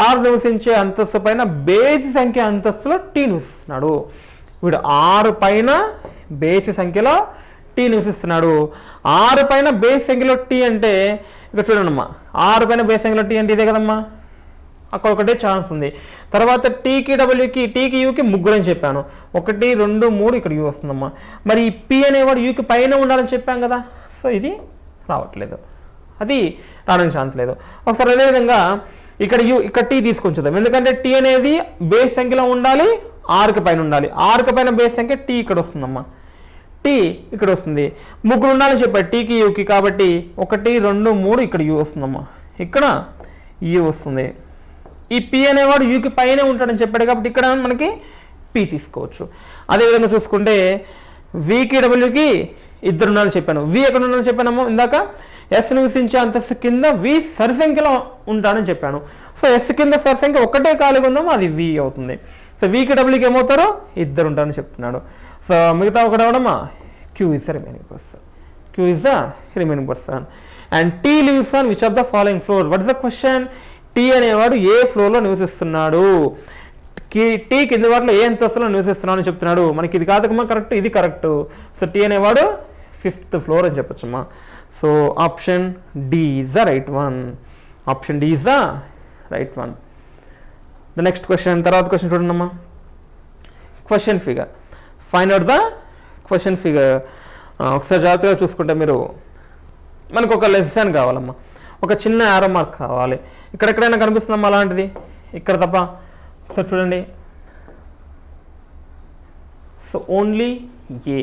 Speaker 1: ఆర్ నివసించే అంతస్తు పైన బేసి సంఖ్య అంతస్తులో టీ నివసిస్తున్నాడు. వీడు 6 పైన బేసి సంఖ్యలో టీ నివసిస్తున్నాడు. 6 పైన బేస్ సంఖ్యలో టీ అంటే ఇక్కడ చూడండమ్మా, 6 పైన బేస్ సంఖ్యలో టీ అంటే ఇదే కదమ్మా, అక్కడ ఒకటే ఛాన్స్ ఉంది. తర్వాత టీకి డబ్ల్యూకి టీకి యూకి 3 అని చెప్పాను. 1 2 3 ఇక్కడ యూ వస్తుందమ్మా. మరి ఈ పి అనేవాడు యూకి పైన ఉండాలని చెప్పాం కదా, సో ఇది రావట్లేదు, అది రావడానికి ఛాన్స్ లేదు. ఒకసారి అదేవిధంగా ఇక్కడ యూ ఇక్కడ టీ తీసుకొని చూద్దాం. ఎందుకంటే టీ అనేది బేస్ సంఖ్యలో ఉండాలి, 6కి పైన ఉండాలి. 6కి పైన బేస్ సంఖ్య టీ ఇక్కడ వస్తుందమ్మా, టీ ఇక్కడ వస్తుంది. 3 ఉండాలని చెప్పాడు టీకి యూకి, కాబట్టి 1 2 3 ఇక్కడ యూ వస్తుందమ్మా, ఇక్కడ యూ వస్తుంది. ఈ పి అనేవాడు యూకి పైనే ఉంటాడని చెప్పాడు కాబట్టి ఇక్కడ మనకి పి తీసుకోవచ్చు. అదేవిధంగా చూసుకుంటే వికి డబ్ల్యూకి 2 ఉండాలని చెప్పాను. వి ఎక్కడ ఉండాలని చెప్పానమ్మా ఇందాక, ఎస్ నివసించే అంతస్తు కింద వి సరిసంఖ్యలో ఉంటాడని చెప్పాను. సో ఎస్ కింద సరిసంఖ్య ఒకటే ఖాళీగా ఉందామో అది వి అవుతుంది. సో వికి డబ్ల్యూకి ఏమవుతారో 2 ఉంటారని చెప్తున్నాడు. సో మిగతా ఒకటి అవడమా Q is the remaining person, Q is the remaining person. And T lives on which of the following floor. What is the question? T అనేవాడు ఏ ఫ్లోర్లో నివసిస్తున్నాడు, టీ కింద వాటిలో ఏ అంతస్తులో నివసిస్తున్నాడు అని చెప్తున్నాడు. మనకి ఇది కాదమ్మా కరెక్ట్, ఇది కరెక్ట్. సో టీ అనేవాడు 5th ఫ్లోర్ అని చెప్పొచ్చమ్మా. So option D is the right one, option D is the right one. The next question, తర్వాత క్వశ్చన్ చూడండమ్మా. Question figure, find out the question figure. ఒకసారి జాగ్రత్తగా చూసుకుంటే మీరు, మనకు ఒక లెసన్ కావాలమ్మా, ఒక చిన్న యారో మార్క్ కావాలి. ఇక్కడెక్కడైనా కనిపిస్తుందమ్మా అలాంటిది? ఇక్కడ తప్ప. ఒకసారి చూడండి. సో ఓన్లీ ఏ.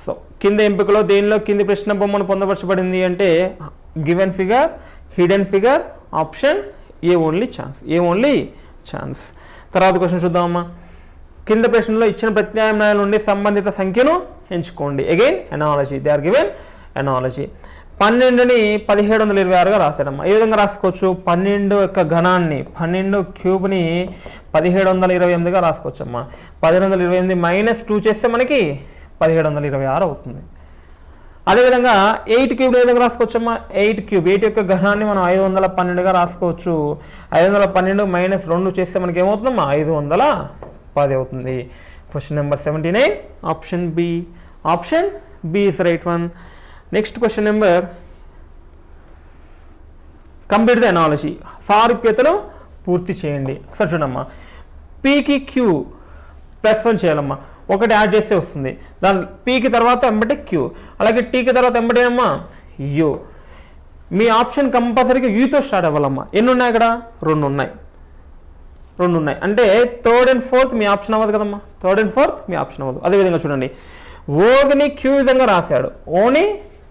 Speaker 1: సో కింద ఎంపికలో దేనిలో కింది ప్రశ్న బొమ్మను పొందపరచబడింది అంటే given figure, hidden figure, option A only chance, A only chance. తర్వాత క్వశ్చన్ చూద్దామమ్మా. కింద ప్రశ్నలో ఇచ్చిన ప్రత్యామ్నాయాల నుండి సంబంధిత సంఖ్యను ఎంచుకోండి. Again analogy, they are given analogy. 12ని 1726గా రాశాడమ్మా. ఏ విధంగా రాసుకోవచ్చు? 12 యొక్క ఘనాన్ని, 12 క్యూబ్ని 1728గా రాసుకోవచ్చమ్మా. 1728 -2 చేస్తే మనకి 1726 అవుతుంది. అదేవిధంగా 8 క్యూబ్ ఏ విధంగా రాసుకోవచ్చమ్మా? 8 క్యూబ్, 8 యొక్క ఘనాన్ని మనం 512గా రాసుకోవచ్చు. 512 -2 చేస్తే మనకి ఏమవుతుందమ్మా? 510 అవుతుంది. Question number 79, option B, option B is right one. Next question number, complete the analogy. సారూప్యతను పూర్తి చేయండి. ఒకసారి చూడమ్మా, పీకి క్యూ +1 చేయాలమ్మా, 1 యాడ్ చేస్తే వస్తుంది. దాని పీకి తర్వాత ఎంబటే క్యూ, అలాగే టీకి తర్వాత ఎంబటే అమ్మా యూ. మీ ఆప్షన్ కంపల్సరీగా యూతో స్టార్ట్ అవ్వాలమ్మా. ఎన్ని ఉన్నాయి అక్కడ? 2 ఉన్నాయి, 2 ఉన్నాయి. అంటే 3rd and 4th me option అవ్వదు కదమ్మా, 3rd and 4th me option అవ్వదు. అదేవిధంగా చూడండి, ఓని క్యూ విధంగా రాశాడు. ఓని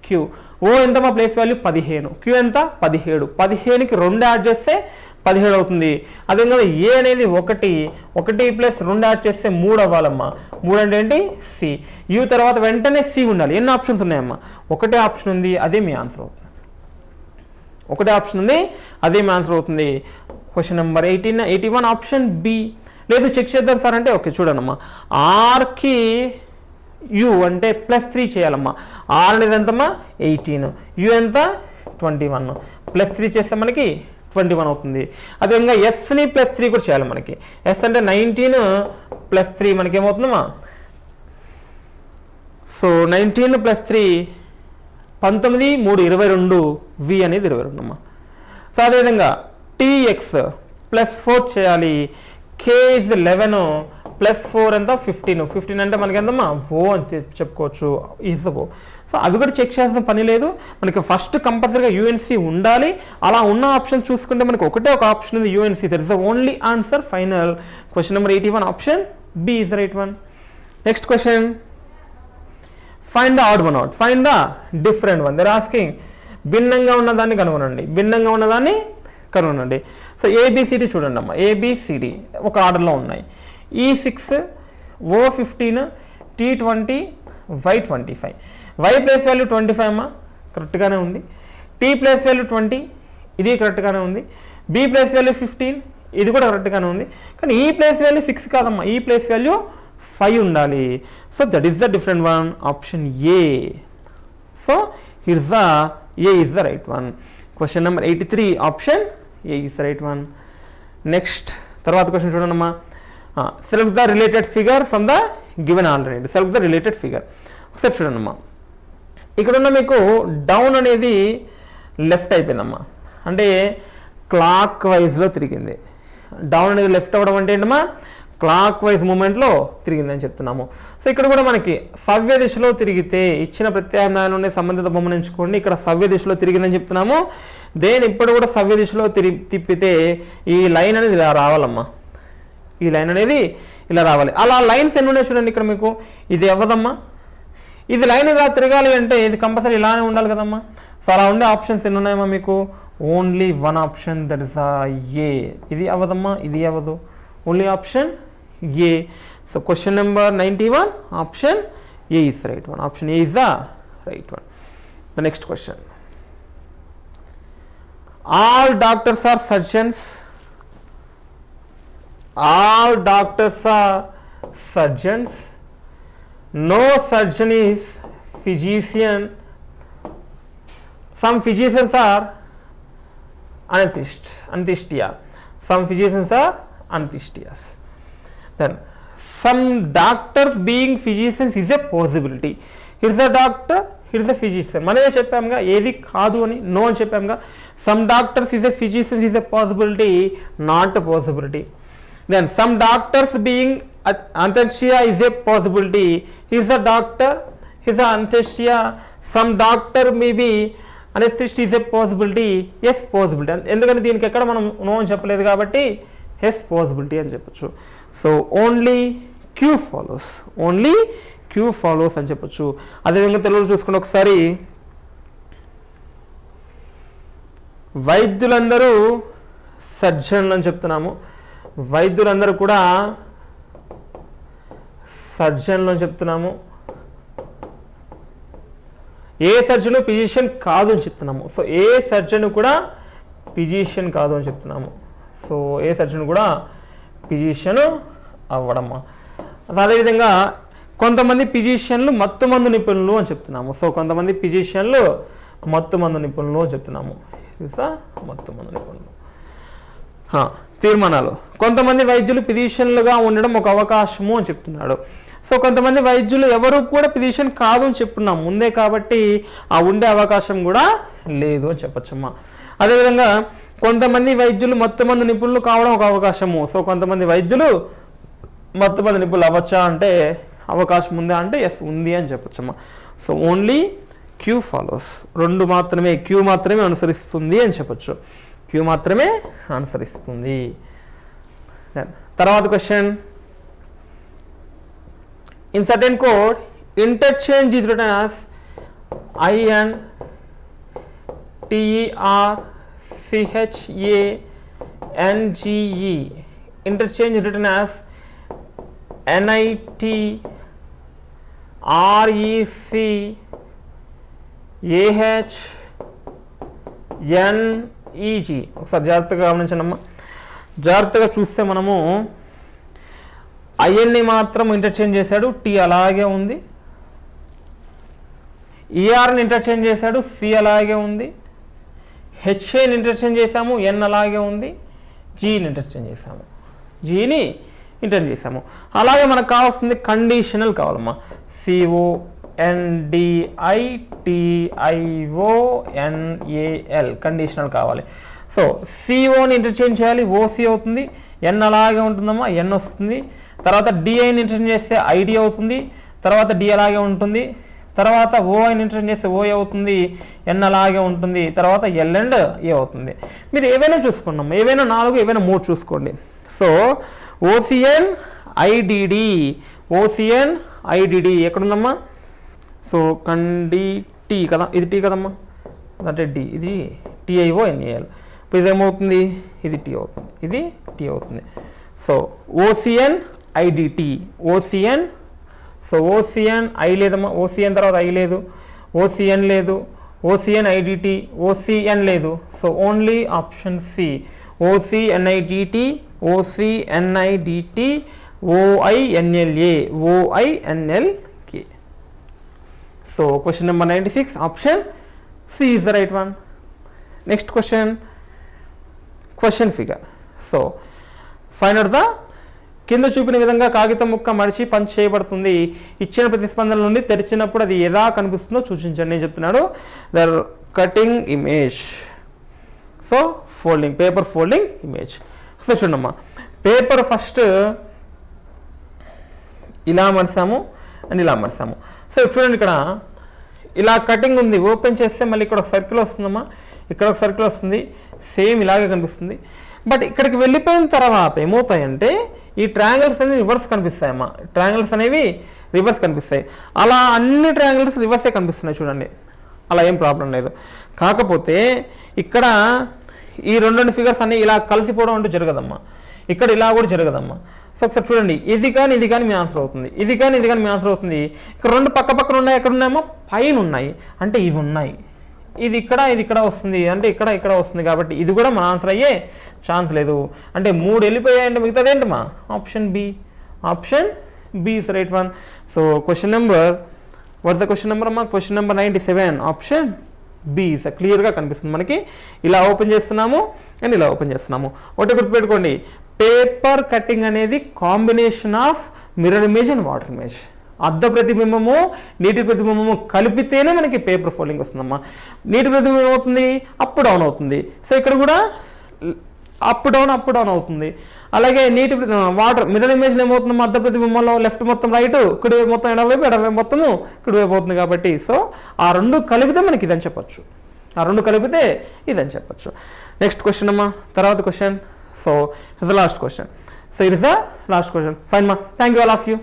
Speaker 1: క్యూ, ఓ ఎంత మా ప్లేస్ వాల్యూ 15, క్యూ ఎంత 17, 15కి 2 యాడ్ చేస్తే 17 అవుతుంది. అదేవిధంగా ఏ అనేది 1 + 2 యాడ్ చేస్తే 3 అవ్వాలమ్మా. 3 అంటే ఏంటి? సి. యూ తర్వాత వెంటనే సి ఉండాలి. ఎన్ని ఆప్షన్స్ ఉన్నాయమ్మా? 1 ఆప్షన్ ఉంది, అదే మీ ఆన్సర్ అవుతుంది. 1 ఆప్షన్ ఉంది, అదే మీ ఆన్సర్ అవుతుంది. Question number 81, option B. లేదు చెక్ చేద్దాం సార్ అంటే ఓకే చూడండమ్మా, ఆర్కి యూ అంటే +3 చేయాలమ్మా. ఆర్ అనేది ఎంతమ్మా? 18, యూ ఎంత? 21, +3 చేస్తే మనకి 21 అవుతుంది. అదేవిధంగా ఎస్ని +3 కూడా చేయాలి మనకి. ఎస్ అంటే 19 + 3 మనకి ఏమవుతుందమ్మా? సో 19 + 3 19, 3 22, వి అనేది 22 అమ్మా. సో అదేవిధంగా టీఎక్స్ +4 చేయాలి. కే ఇస్ 11 +4 ఎంత 15 అంటే మనకి ఎంతమ్మా ఓ అని చెప్పుకోవచ్చు, ఈజ్ ద ఓ. సో అవి కూడా చెక్ చేయాల్సిన పని లేదు, మనకి ఫస్ట్ కంపల్సరీగా యుఎన్సి ఉండాలి. అలా ఉన్న ఆప్షన్ చూసుకుంటే మనకి ఒకటే ఒక ఆప్షన్ ఉంది UNC, that is the only answer final. Question number 81 option B is the right one. Next question, find the odd one out, find the different one. They're asking భిన్నంగా ఉన్నదాన్ని కనుగొనండి, భిన్నంగా ఉన్నదాన్ని కనుగొనండి. సో ఏబిసిడి చూడండి అమ్మా, A B C D ఒక ఆర్డర్లో ఉన్నాయి. E6, O15, T20, Y25. Y place value 25 అమ్మా, కరెక్ట్గానే ఉంది. T ప్లేస్ వాల్యూ 20, ఇది కరెక్ట్గానే ఉంది. B ప్లేస్ వాల్యూ 15, ఇది కూడా కరెక్ట్గానే ఉంది. కానీ ఈ ప్లేస్ వాల్యూ 6 కాదమ్మా, ఈ ప్లేస్ వాల్యూ 5 ఉండాలి. So that is the different one, option A. So here's the A is the right one. Question number 83 option A is the right one. Next తర్వాత క్వశ్చన్ చూడండి అమ్మా, select the related figure from the given already. Select the related figure ఒకసారి చూడండి అమ్మా. ఇక్కడున్న మీకు down అనేది left అయిపోయిందమ్మా, అంటే క్లాక్ వైజ్లో తిరిగింది. డౌన్ అనేది లెఫ్ట్ అవ్వడం అంటే ఏంటమ్మా, క్లాక్ వైజ్ మూమెంట్లో తిరిగిందని చెప్తున్నాము. సో ఇక్కడ కూడా మనకి సవ్య దిశలో తిరిగితే ఇచ్చిన ప్రత్యామ్నాయాలు సంబంధిత బొమ్మను ఎంచుకోండి. ఇక్కడ సవ్య దిశలో తిరిగిందని చెప్తున్నాము. దేని ఇప్పుడు కూడా సవ్య దిశలో తిప్పితే ఈ లైన్ అనేది ఇలా రావాలమ్మా, ఈ లైన్ అనేది ఇలా రావాలి. అలా లైన్స్ ఎన్ని ఉన్నాయి చూడండి ఇక్కడ మీకు. ఇది అవ్వదమ్మా, ఇది లైన్ ఇలా తిరగాలి అంటే ఇది కంపల్సరీ ఇలానే ఉండాలి కదమ్మా. సో అలా ఉండే ఆప్షన్స్ ఎన్ని ఉన్నాయమ్మా మీకు, only one option, that is A. ఇది అవ్వదమ్మా, ఇది అవ్వదు, only option A. So question number 91 option A is right one, option A is the right one. The next question, all doctors are surgeons. All doctors are surgeons. No surgeon is physician. Some physicians are anesthesia. Some physicians are anesthesias. Then some doctors being physicians is a possibility. Here is a doctor, here is a physician. మనమే చెప్పాముగా ఏది కాదు అని, no అని చెప్పాముగా. Some doctors is a physician is a possibility, not a possibility. Then some doctors being anesthesia is a possibility. He is a doctor, he is an anesthesia. Some doctor may be anesthesia is a possibility. Yes, possibility. ఎందుకంటే దీనికి ఎక్కడ మనం no అని చెప్పలేదు కాబట్టి yes possibility అని చెప్పొచ్చు. So only Q follows, only Q follows అని చెప్పొచ్చు. అదేవిధంగా తెలుగులో చూసుకుంటే ఒకసారి, వైద్యులందరూ సర్జన్లు అని చెప్తున్నాము. వైద్యులందరూ కూడా సర్జన్లు అని చెప్తున్నాము. ఏ సర్జను ఫిజిషియన్ కాదు అని చెప్తున్నాము. సో ఏ సర్జన్ కూడా ఫిజిషియన్ కాదు అని చెప్తున్నాము. సో ఏ సర్జన్ కూడా ఫిజిషియన్ అవ్వడమ్మా. అదేవిధంగా కొంతమంది ఫిజిషియన్లు మత్తుమందు నిపుణులు అని చెప్తున్నాము. సో కొంతమంది ఫిజిషియన్లు మత్తుమందు నిపుణులు అని చెప్తున్నాము. మత్తుమందు నిపుణులు. తీర్మానాలు, కొంతమంది వైద్యులు ఫిజిషియన్లుగా ఉండడం ఒక అవకాశము అని చెప్తున్నాడు. సో కొంతమంది వైద్యులు ఎవరు కూడా ఫిజిషియన్ కాదు అని చెప్తున్నాం ముందే, కాబట్టి ఆ ఉండే అవకాశం కూడా లేదు అని చెప్పచ్చమ్మా. అదేవిధంగా కొంతమంది వైద్యులు మత్తుమందు నిపుణులు కావడం ఒక అవకాశము. సో కొంతమంది వైద్యులు మత్తుమందు నిపుణులు అవ్వచ్చా అంటే అవకాశం ఉందా అంటే ఎస్ ఉంది అని చెప్పచ్చమ్మా. సో ఓన్లీ క్యూ ఫాలోస్, రెండు మాత్రమే, క్యూ మాత్రమే అనుసరిస్తుంది అని చెప్పచ్చు. క్యూ మాత్రమే అనుసరిస్తుంది. తర్వాత question, in certain code interchange is written as INTERCHANGE. Interchange written as NITRECAHENG. ఒకసారి జాగ్రత్తగా గమనించండి. జాగ్రత్తగా చూస్తే మనము ఐఎన్ని మాత్రం ఇంటర్చేంజ్ చేశాడు, టీ అలాగే ఉంది. ఈఆర్ని ఇంటర్చేంజ్ చేశాడు, సి అలాగే ఉంది. హెచ్ఏని ఇంటర్చేంజ్ చేసాము, ఎన్ అలాగే ఉంది. జీని ఇంటర్చేంజ్ చేసాము, జీని ఇంటర్చేంజ్ చేసాము. అలాగే మనకు కావాల్సింది కండిషనల్ కావాలమ్మా. CONDITIONAL కండిషనల్ కావాలి. సో సిఓని ఇంటర్చేంజ్ చేయాలి, ఓసి అవుతుంది, ఎన్ అలాగే ఉంటుందమ్మా, ఎన్ వస్తుంది. తర్వాత డిఐని ఇంటర్చేంజ్ చేస్తే ఐడి అవుతుంది, తర్వాత డి అలాగే ఉంటుంది. తర్వాత ఓఐని ఇంటర్చేంజ్ చేస్తే ఓఏ అవుతుంది, ఎన్ అలాగే ఉంటుంది. తర్వాత ఎల్ అండ్ ఏ అవుతుంది. మీరు ఏవైనా చూసుకున్నాం, ఏవైనా 4, ఏవైనా 3 చూసుకోండి. So OCN IDD, OCN IDD ఎక్కడుందమ్మా? సో కండి టీ కదా, ఇది టీ కదమ్మా, అంటే డి, ఇది టిఐఓ ఎన్ఏఎల్. ఇప్పుడు ఇదేమవుతుంది? ఇది టీ అవుతుంది, ఇది టీ అవుతుంది. So OCN IDT, OCN. So OCN I లేదమ్మా, ఓసిఎన్ తర్వాత ఐ లేదు, ఓసిఎన్ లేదు, ఓసిఎన్ ఐడిటి, ఓసిఎన్ లేదు. So only option C, OCNIDT, OCNIDT, OINLA, OINLK. So question number 96, option C is the right one. Next question figure. So find out the కింద చూపిన విధంగా కాగితం ముక్క మడిచి పంచ్ చేయబడుతుంది. ఇచ్చిన ప్రతిస్పందన నుండి తెరిచినప్పుడు అది ఎలా కనిపిస్తుందో సూచించండి అని చెప్తున్నాడు. There cutting image. So folding, paper folding image. So చూడమ్మా, పేపర్ ఫస్ట్ ఇలా మడిసాము అండ్ ఇలా మడిసాము. సో చూడండి, ఇక్కడ ఇలా కటింగ్ ఉంది, ఓపెన్ చేస్తే మళ్ళీ ఇక్కడ ఒక సర్కిల్ వస్తుందమ్మా, ఇక్కడ ఒక సర్కిల్ వస్తుంది, సేమ్ ఇలాగే కనిపిస్తుంది. బట్ ఇక్కడికి వెళ్ళిపోయిన తర్వాత ఏమవుతాయంటే ఈ ట్రయాంగిల్స్ అనేవి రివర్స్ కనిపిస్తాయమ్మా, ట్రయాంగిల్స్ అనేవి రివర్స్ కనిపిస్తాయి. అలా అన్ని ట్రయాంగిల్స్ రివర్సే కనిపిస్తున్నాయి చూడండి, అలా ఏం ప్రాబ్లం లేదు. కాకపోతే ఇక్కడ ఈ రెండు ఫిగర్స్ అన్నీ ఇలా కలిసిపోవడం అంటూ జరగదమ్మా, ఇక్కడ ఇలా కూడా జరగదమ్మా. సో ఒకసారి చూడండి, ఇది కానీ మీ ఆన్సర్ అవుతుంది, ఇది కానీ మీ ఆన్సర్ అవుతుంది. ఇక్కడ రెండు పక్క పక్కన ఉన్నాయి, ఎక్కడ ఉన్నాయేమో పైన ఉన్నాయి, అంటే ఇవి ఉన్నాయి. ఇది ఇక్కడ వస్తుంది, అంటే ఇక్కడ వస్తుంది. కాబట్టి ఇది కూడా మన ఆన్సర్ అయ్యే ఛాన్స్ లేదు. అంటే 3 వెళ్ళిపోయాయంటే మిగతాది ఏంటమ్మా? Option B. Option B is right one. So question number, what the question number అమ్మా? Question number 97, option B is క్లియర్గా కనిపిస్తుంది మనకి. ఇలా ఓపెన్ చేస్తున్నాము అండ్ ఇలా ఓపెన్ చేస్తున్నాము. ఒకటి గుర్తుపెట్టుకోండి, పేపర్ కటింగ్ అనేది combination of mirror image and water image. అద్ద ప్రతిబింబము నీటి ప్రతిబింబము కలిపితేనే మనకి పేపర్ ఫోల్డింగ్ వస్తుందమ్మా. నీటి ప్రతిబింబం ఏమవుతుంది? అప్ డౌన్ అవుతుంది. సో ఇక్కడ కూడా అప్ డౌన్ అవుతుంది. అలాగే నీటి వాటర్ మిర్రర్ ఇమేజ్ ఏమవుతుందమ్మా? అద్ద ప్రతిబింబంలో లెఫ్ట్ మొత్తం రైట్, కుడివైపు మొత్తం ఎడవైపు, ఎడవైపు మొత్తం కుడివైపు అవుతుంది. కాబట్టి సో ఆ రెండు కలిపితే మనకి ఇదని చెప్పచ్చు, ఆ రెండు కలిపితే ఇదని చెప్పచ్చు. నెక్స్ట్ క్వశ్చన్ అమ్మా, తర్వాత question. So it's the last question. So it is the last question. Fine మా, thank you all of you.